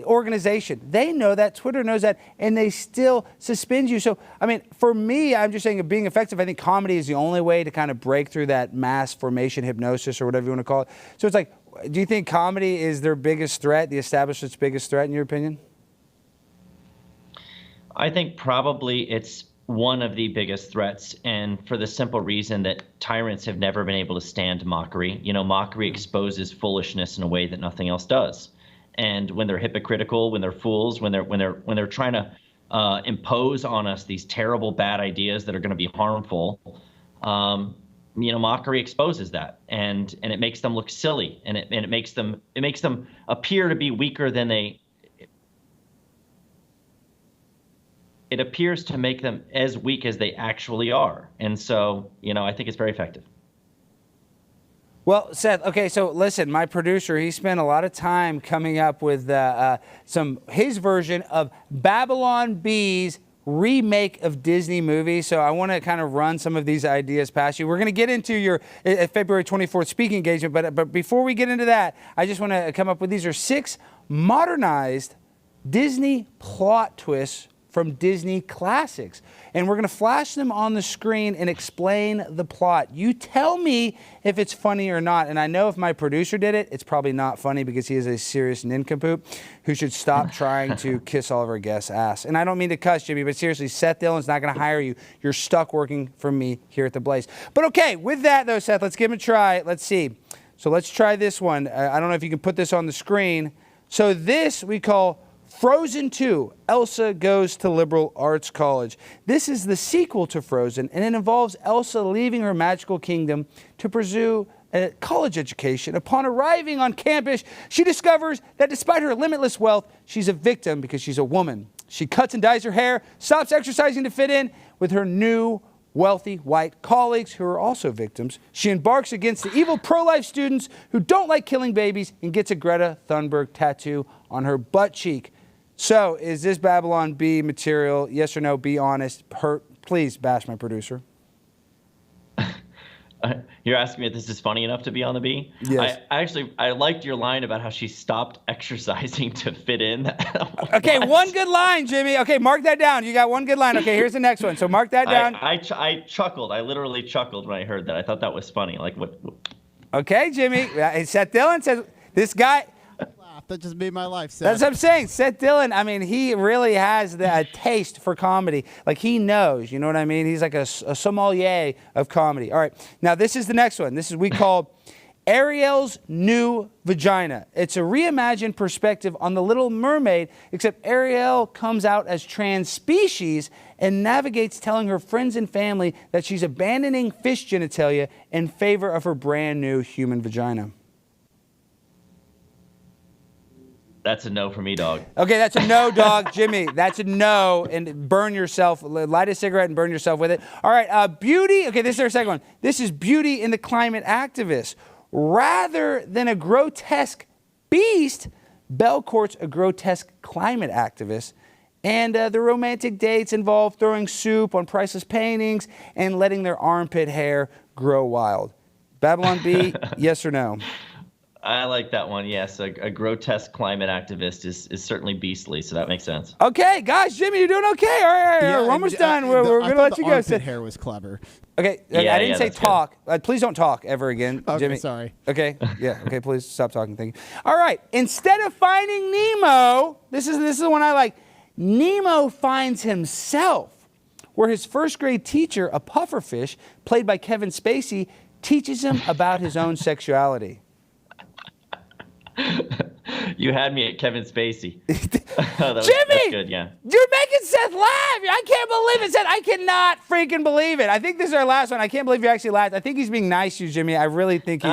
organization. They know that, Twitter knows that, and they still suspend you. So, I mean, for me, I'm just saying, being effective, I think comedy is the only way to kind of break through that mass formation hypnosis or whatever you want to call it. So it's like, do you think comedy is their biggest threat, the establishment's biggest threat, in your opinion? I think probably it's one of the biggest threats, and for the simple reason that tyrants have never been able to stand mockery. Mockery exposes foolishness in a way that nothing else does. And when they're hypocritical, when they're fools, when they're trying to impose on us these terrible bad ideas that are going to be harmful, mockery exposes that, and it makes them look silly, and it makes them appear to be weaker than they. It appears to make them as weak as they actually are, and so I think it's very effective. Well, Seth, okay, so listen, my producer, he spent a lot of time coming up with his version of Babylon Bee's remake of Disney movies. So I want to kind of run some of these ideas past you. We're going to get into your February 24th speaking engagement, but before we get into that, I just want to come up with, these are 6 modernized Disney plot twists from Disney classics. And we're going to flash them on the screen and explain the plot. You tell me if it's funny or not. And I know if my producer did it, it's probably not funny because he is a serious nincompoop who should stop trying to kiss all of our guests' ass. And I don't mean to cuss, Jimmy, but seriously, Seth Dillon's not going to hire you. You're stuck working for me here at The Blaze. But okay, with that though, Seth, let's give him a try. Let's see. So let's try this one. I don't know if you can put this on the screen. So this we call Frozen 2, Elsa Goes to Liberal Arts College. This is the sequel to Frozen, and it involves Elsa leaving her magical kingdom to pursue a college education. Upon arriving on campus, she discovers that despite her limitless wealth, she's a victim because she's a woman. She cuts and dyes her hair, stops exercising to fit in with her new wealthy white colleagues who are also victims. She embarks against the evil pro-life students who don't like killing babies and gets a Greta Thunberg tattoo on her butt cheek. So, is this Babylon Bee material? Yes or no? Be honest. Please bash my producer. You're asking me if this is funny enough to be on the Bee? Yes. I liked your line about how she stopped exercising to fit in. Okay, one good line, Jimmy. Okay, mark that down. You got one good line. Okay, here's the next one. So mark that down. I chuckled. I literally chuckled when I heard that. I thought that was funny. Like what? Okay, Jimmy. Seth Dillon says this guy. That just made my life sad. That's what I'm saying. Seth Dillon, I mean, he really has a taste for comedy. Like, he knows, you know what I mean? He's like a sommelier of comedy. All right, now this is the next one. This is we call Ariel's New Vagina. It's a reimagined perspective on The Little Mermaid, except Ariel comes out as trans species and navigates telling her friends and family that she's abandoning fish genitalia in favor of her brand new human vagina. That's a no for me, dog. Okay, that's a no, dog. Jimmy, that's a no. And burn yourself. Light a cigarette and burn yourself with it. All right, beauty. Okay, this is our second one. This is Beauty and the Climate Activist. Rather than a grotesque beast, Belle courts a grotesque climate activist. And the romantic dates involve throwing soup on priceless paintings and letting their armpit hair grow wild. Babylon Bee, yes or no? I like that one. Yes, a grotesque climate activist is certainly beastly, so that makes sense. Okay, guys, Jimmy, you're doing okay. All right, Yeah, we're almost done. We're going to let you go. Armpit hair was clever. Okay, Yeah, I didn't say that's talk. Please don't talk ever again, Okay, Jimmy. sorry. Okay, yeah, okay, please stop talking. Thank you. All right, instead of finding Nemo, this is the one I like. Nemo finds himself, where his first grade teacher, a pufferfish, played by Kevin Spacey, teaches him about his own sexuality. You had me at Kevin Spacey. Jimmy, that's good, yeah. You're making Seth laugh. I can't believe it, Seth. I cannot freaking believe it. I think this is our last one. I can't believe you actually laughed. I think he's being nice to you, Jimmy. I really think he's.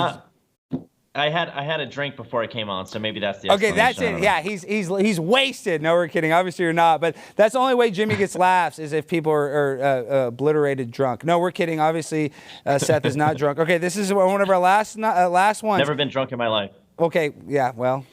I had a drink before I came on, so maybe that's the Okay, that's it. Yeah, he's wasted. No, we're kidding. Obviously, you're not. But that's the only way Jimmy gets laughs is if people are obliterated drunk. No, we're kidding. Obviously, Seth is not drunk. Okay, this is one of our last ones. Never been drunk in my life. Okay, yeah, well.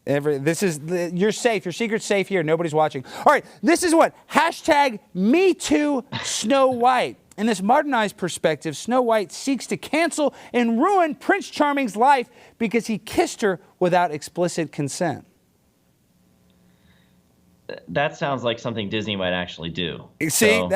You're safe. Your secret's safe here. Nobody's watching. All right, this is what? #MeToo Snow White. In this modernized perspective, Snow White seeks to cancel and ruin Prince Charming's life because he kissed her without explicit consent. That sounds like something Disney might actually do. See?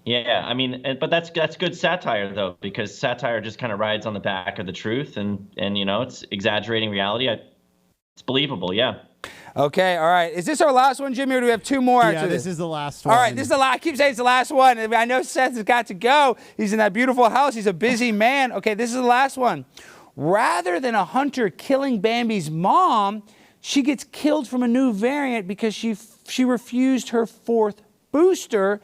Yeah, I mean, but that's good satire, though, because satire just kind of rides on the back of the truth, and it's exaggerating reality. It's believable, yeah. Okay, all right. Is this our last one, Jimmy, or do we have two more after this is the last one. All right, this is the last. I keep saying it's the last one. I know Seth has got to go. He's in that beautiful house. He's a busy man. Okay, this is the last one. Rather than a hunter killing Bambi's mom, she gets killed from a new variant because she refused her fourth booster.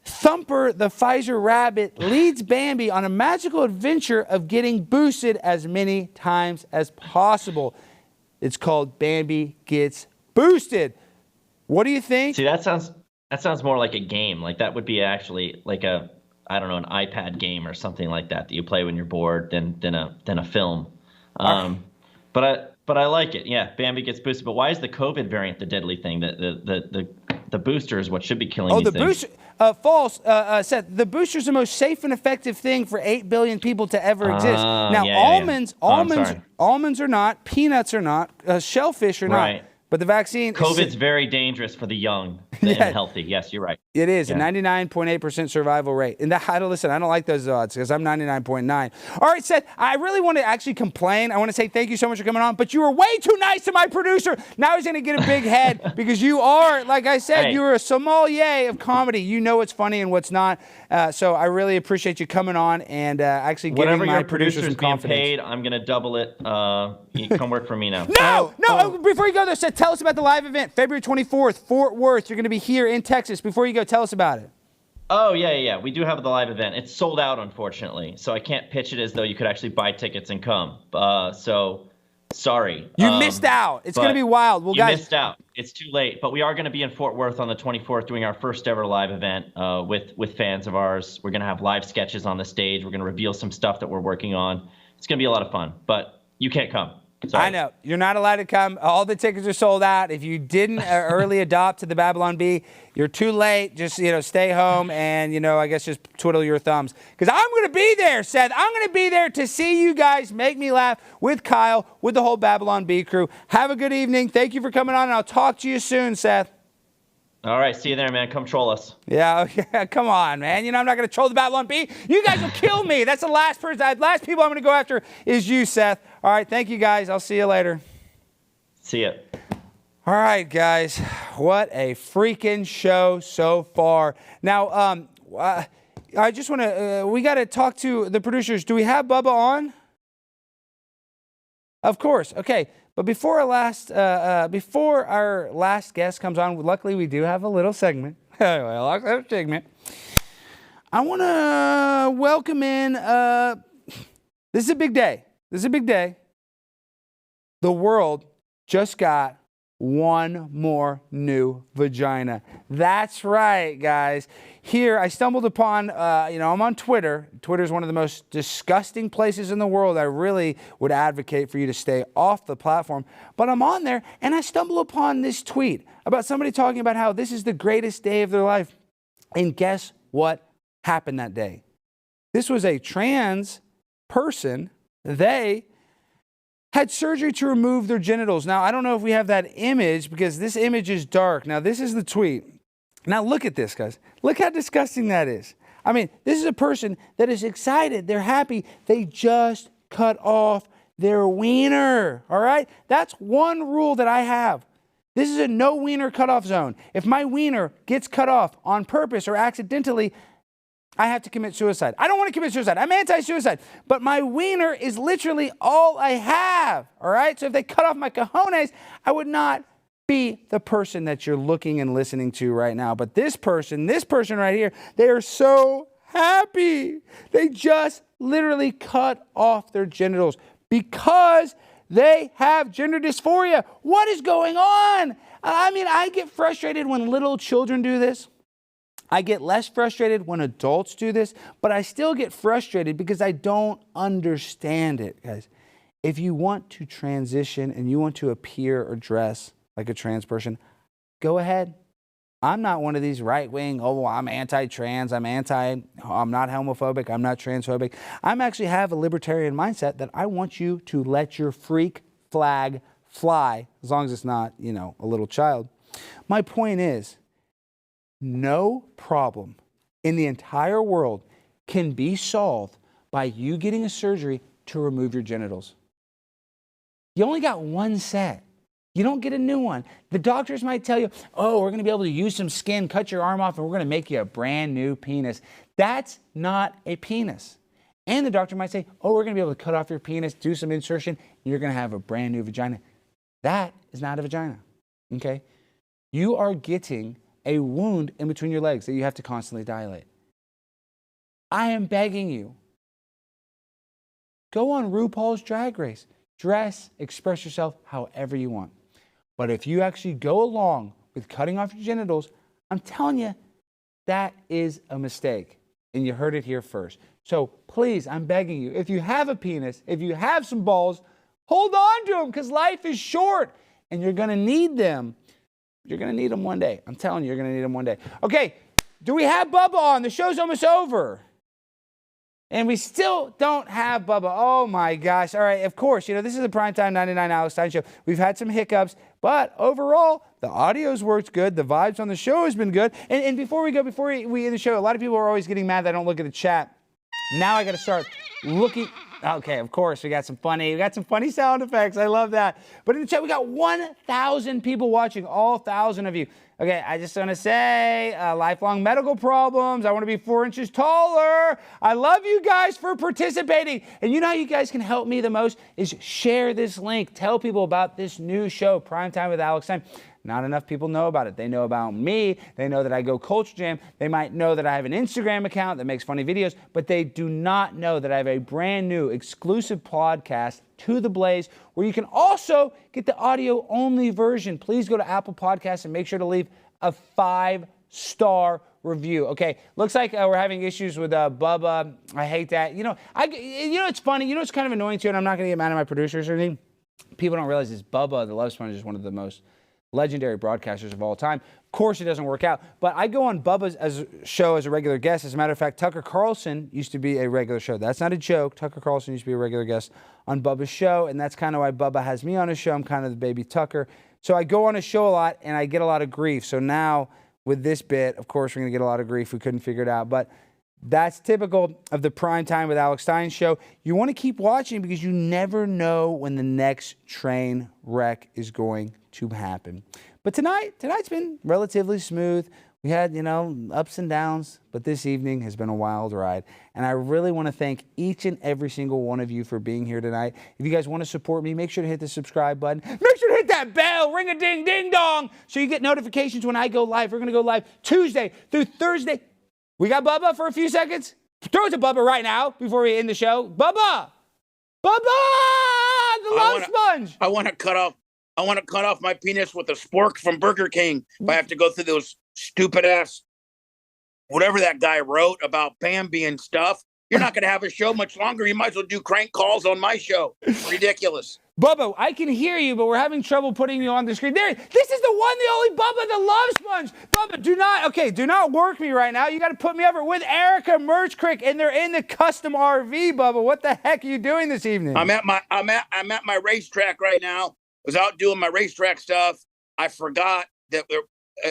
Thumper, the Pfizer rabbit, leads Bambi on a magical adventure of getting boosted as many times as possible. It's called Bambi Gets Boosted. What do you think? See, that sounds more like a game. Like that would be actually like an iPad game or something like that you play when you're bored than a film. But I like it. Yeah, Bambi Gets Boosted. But why is the COVID variant the deadly thing? The booster is what should be killing these things. Booster. False, Seth. The booster is the most safe and effective thing for 8 billion people to ever exist. Now, almonds are not, peanuts are not, shellfish are not. But the vaccine... COVID's very dangerous for the young and healthy. Yes, you're right. It is, a 99.8% survival rate. And I don't like those odds because I'm 99.9. All right, Seth, I really want to actually complain. I want to say thank you so much for coming on, but you were way too nice to my producer. Now he's going to get a big head because you are, like I said, you're a sommelier of comedy. You know what's funny and what's not. So I really appreciate you coming on and actually giving my producer some confidence. Being paid, I'm going to double it. You come work for me now. No, before you go there, Seth, tell us about the live event, February 24th, Fort Worth. You're going to be here in Texas. Before you go, tell us about it. Oh, yeah. We do have the live event. It's sold out, unfortunately, so I can't pitch it as though you could actually buy tickets and come. So, sorry. You missed out. It's going to be wild. Well, guys, missed out. It's too late. But we are going to be in Fort Worth on the 24th doing our first ever live event with fans of ours. We're going to have live sketches on the stage. We're going to reveal some stuff that we're working on. It's going to be a lot of fun, but you can't come. Sorry. I know. You're not allowed to come. All the tickets are sold out. If you didn't early adopt to the Babylon Bee, you're too late. Just, stay home and, I guess just twiddle your thumbs. Because I'm going to be there, Seth. I'm going to be there to see you guys make me laugh with Kyle, with the whole Babylon Bee crew. Have a good evening. Thank you for coming on, and I'll talk to you soon, Seth. All right, see you there, man. Come troll us. Yeah, come on, man. I'm not going to troll the Babylon Bee. You guys will kill me. That's the last people I'm going to go after is you, Seth. All right, thank you, guys. I'll see you later. See ya. All right, guys. What a freaking show so far. Now, I just want to, we got to talk to the producers. Do we have Bubba on? Of course. Okay. But before our last guest comes on, luckily we do have a little segment. I want to welcome in. This is a big day. The world just got one more new vagina. That's right, guys. Here, I stumbled upon, I'm on Twitter. Twitter is one of the most disgusting places in the world. I really would advocate for you to stay off the platform. But I'm on there, and I stumble upon this tweet about somebody talking about how this is the greatest day of their life. And guess what happened that day? This was a trans person. They had surgery to remove their genitals. Now, I don't know if we have that image because this image is dark. Now, this is the tweet. Now, look at this, guys. Look how disgusting that is. I mean, this is a person that is excited. They're happy. They just cut off their wiener, all right? That's one rule that I have. This is a no wiener cutoff zone. If my wiener gets cut off on purpose or accidentally, I have to commit suicide. I don't want to commit suicide. I'm anti-suicide. But my wiener is literally all I have, all right? So if they cut off my cojones, I would not be the person that you're looking and listening to right now. But this person right here, they are so happy. They just literally cut off their genitals because they have gender dysphoria. What is going on? I mean, I get frustrated when little children do this. I get less frustrated when adults do this, but I still get frustrated because I don't understand it, guys. If you want to transition and you want to appear or dress like a trans person, go ahead. I'm not one of these right-wing, I'm anti-trans, I'm not homophobic, I'm not transphobic. I actually have a libertarian mindset that I want you to let your freak flag fly, as long as it's not, a little child. My point is, no problem in the entire world can be solved by you getting a surgery to remove your genitals. You only got one set. You don't get a new one. The doctors might tell you, we're going to be able to use some skin, cut your arm off, and we're going to make you a brand new penis. That's not a penis. And the doctor might say, we're going to be able to cut off your penis, do some insertion, and you're going to have a brand new vagina. That is not a vagina, okay? You are getting a wound in between your legs that you have to constantly dilate. I am begging you, go on RuPaul's Drag Race. Dress, express yourself however you want. But if you actually go along with cutting off your genitals, I'm telling you, that is a mistake. And you heard it here first. So please, I'm begging you, if you have a penis, if you have some balls, hold on to them because life is short and you're going to need them. You're going to need them one day. I'm telling you, you're going to need them one day. Okay, do we have Bubba on? The show's almost over. And we still don't have Bubba. Oh, my gosh. All right, of course, this is the Primetime 99 Alex Stein Show. We've had some hiccups, but overall, the audio's worked good. The vibes on the show has been good. And before we end the show, a lot of people are always getting mad that I don't look at the chat. Now I got to start looking. Okay, of course, we got some funny sound effects. I love that. But in the chat, we got 1,000 people watching, all 1,000 of you. Okay, I just want to say, lifelong medical problems. I want to be 4 inches taller. I love you guys for participating. And you know how you guys can help me the most is share this link. Tell people about this new show, Primetime with Alex Stein. Not enough people know about it. They know about me. They know that I go Culture Jam. They might know that I have an Instagram account that makes funny videos, but they do not know that I have a brand new exclusive podcast, To The Blaze, where you can also get the audio-only version. Please go to Apple Podcasts and make sure to leave a 5-star review. Okay, looks like we're having issues with Bubba. I hate that. It's funny. It's kind of annoying too, and I'm not going to get mad at my producers or anything. People don't realize this. Bubba the Love Sponge is one of the most legendary broadcasters of all time. Of course, it doesn't work out, but I go on Bubba's show as a regular guest. As a matter of fact, Tucker Carlson used to be a regular show. That's not a joke. Tucker Carlson used to be a regular guest on Bubba's show, and that's kind of why Bubba has me on his show. I'm kind of the baby Tucker. So I go on his show a lot, and I get a lot of grief. So now with this bit, of course, we're going to get a lot of grief. We couldn't figure it out, but that's typical of the Primetime with Alex Stein show. You want to keep watching because you never know when the next train wreck is going to happen. But tonight's been relatively smooth. We had, ups and downs, but this evening has been a wild ride. And I really want to thank each and every single one of you for being here tonight. If you guys want to support me, make sure to hit the subscribe button. Make sure to hit that bell, ring a ding, ding dong, so you get notifications when I go live. We're going to go live Tuesday through Thursday. We got Bubba for a few seconds. Throw it to Bubba right now before we end the show. Bubba! The Love Sponge! I want to cut off my penis with a spork from Burger King if I have to go through those stupid ass, whatever that guy wrote about Bambi and stuff. You're not going to have a show much longer. You might as well do crank calls on my show. Ridiculous. Bubba, I can hear you, but we're having trouble putting you on the screen. There, this is the one, the only Bubba the Love Sponge. Bubba, do not work me right now. You got to put me over with Erica Merchcrick, and they're in the custom RV. Bubba, what the heck are you doing this evening? I'm at my racetrack right now. Was out doing my racetrack stuff. I forgot that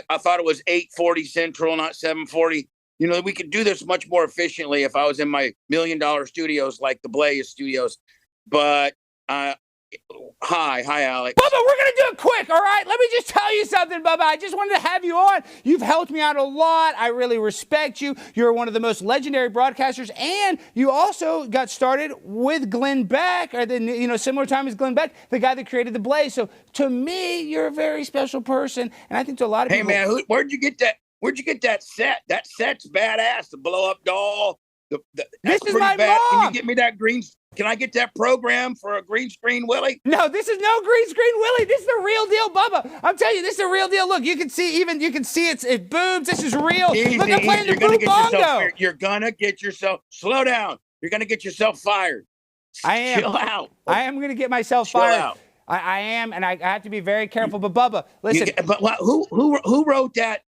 I thought it was 8:40 Central, not 7:40. You know, we could do this much more efficiently if I was in my $1 million studios like the Blaze Studios. But hi, Alex. Bubba, we're going to do it quick, all right? Let me just tell you something, Bubba. I just wanted to have you on. You've helped me out a lot. I really respect you. You're one of the most legendary broadcasters, and you also got started with Glenn Beck, or similar time as Glenn Beck, the guy that created the Blaze. So to me, you're a very special person, and I think to a lot of people. Hey, man, where'd you get that? Where'd you get that set? That set's badass. The blow-up doll. This is my mom. Can you get me that green? Can I get that program for a green screen Willie? No, this is no green screen Willie. This is the real deal, Bubba. I'm telling you, this is the real deal. Look, you can see its boobs. This is real. Look, I'm playing the boom bongo. You're gonna get yourself. Slow down. You're gonna get yourself fired. I am. Chill out. I am gonna get myself fired. I am, and I have to be very careful. But Bubba, listen. Who wrote that?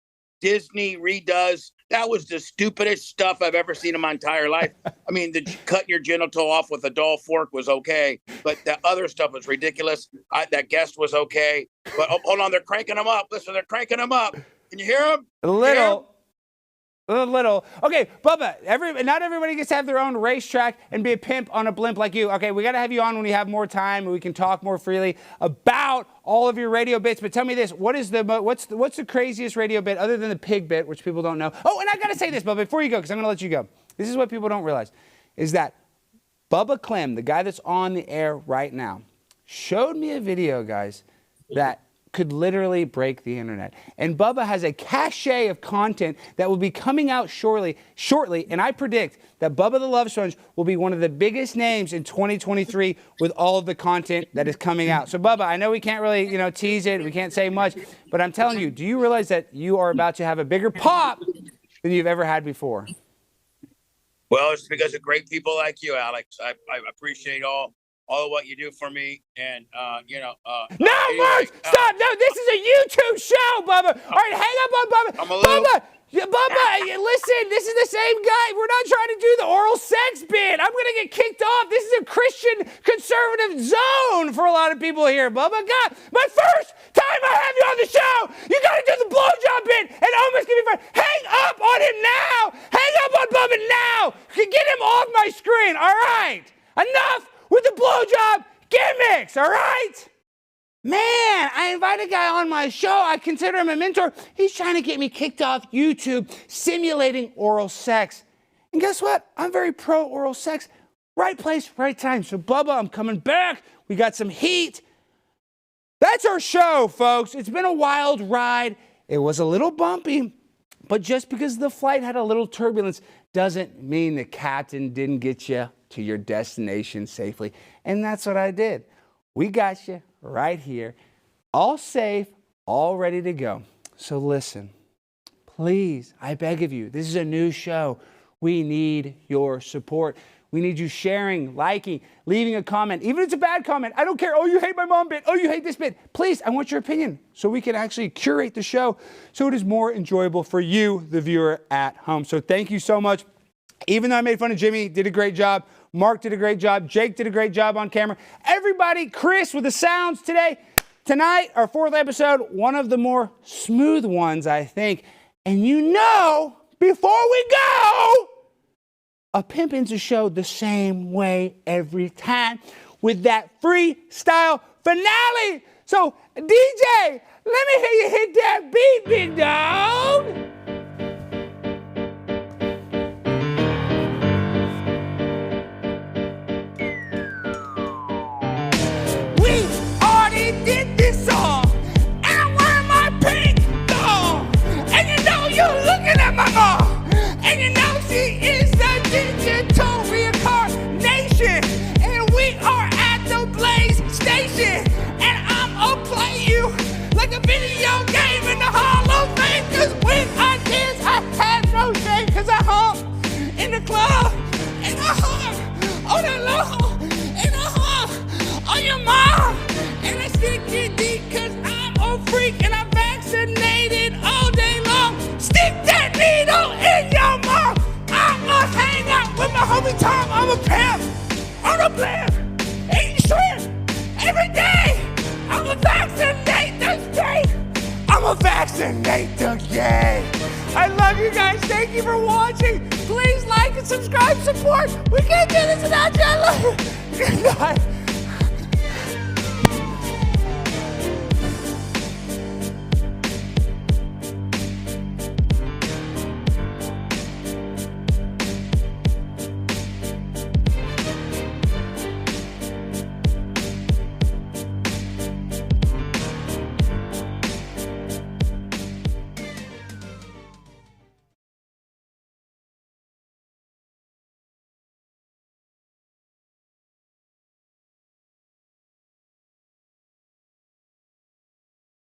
Disney redoes. That was the stupidest stuff I've ever seen in my entire life. I mean, cutting your genital off with a dull fork was okay, but the other stuff was ridiculous. That guest was okay, but hold on, they're cranking them up. Listen, they're cranking them up. Can you hear them? A little. Okay, Bubba, not everybody gets to have their own racetrack and be a pimp on a blimp like you. Okay, we got to have you on when we have more time and we can talk more freely about all of your radio bits. But tell me this, what's the craziest radio bit other than the pig bit, which people don't know? Oh, and I got to say this, Bubba, before you go, because I'm going to let you go. This is what people don't realize, is that Bubba Clem, the guy that's on the air right now, showed me a video, guys, that could literally break the internet. And Bubba has a cachet of content that will be coming out shortly, and I predict that Bubba the Love Sponge will be one of the biggest names in 2023 with all of the content that is coming out. So Bubba, I know we can't really, tease it, we can't say much, but I'm telling you, do you realize that you are about to have a bigger pop than you've ever had before? Well, it's because of great people like you, Alex. I appreciate all of what you do for me, and No, Mark! Stop! No, this is a YouTube show, Bubba! All right, hang up on Bubba. Bubba, listen, this is the same guy. We're not trying to do the oral sex bit. I'm going to get kicked off. This is a Christian conservative zone for a lot of people here, Bubba. God, my first time I have you on the show, you got to do the blowjob bit and almost give me fired. Hang up on him now. Hang up on Bubba now. Get him off my screen, all right? Enough with the blowjob gimmicks, all right? Man, I invite a guy on my show. I consider him a mentor. He's trying to get me kicked off YouTube, simulating oral sex. And guess what? I'm very pro oral sex. Right place, right time. So, Bubba, I'm coming back. We got some heat. That's our show, folks. It's been a wild ride. It was a little bumpy, but just because the flight had a little turbulence doesn't mean the captain didn't get you to your destination safely. And that's what I did. We got you right here, all safe, all ready to go. So listen, please, I beg of you, this is a new show. We need your support. We need you sharing, liking, leaving a comment. Even if it's a bad comment, I don't care. Oh, you hate my mom bit. Oh, you hate this bit. Please, I want your opinion so we can actually curate the show so it is more enjoyable for you, the viewer at home. So thank you so much. Even though I made fun of Jimmy, did a great job. Mark did a great job. Jake did a great job on camera. Everybody, Chris with the sounds today. Tonight, our fourth episode, one of the more smooth ones, I think. And before we go, a pimp ends a show the same way every time with that freestyle finale. So, DJ, let me hear you hit that beat, big dog. We already did this song, and I'm wearing my pink dog. And you're looking at my mom, and she is the digital reincarnation. And we are at the Blaze station, and I'm gonna play you like a video game in the Hall of Fame. on a blimp, eating shrimp every day. I'ma vaccinate the state. I'ma vaccinate the gay. I love you guys. Thank you for watching. Please like and subscribe, support. We can't do this without you. I love you. Good night.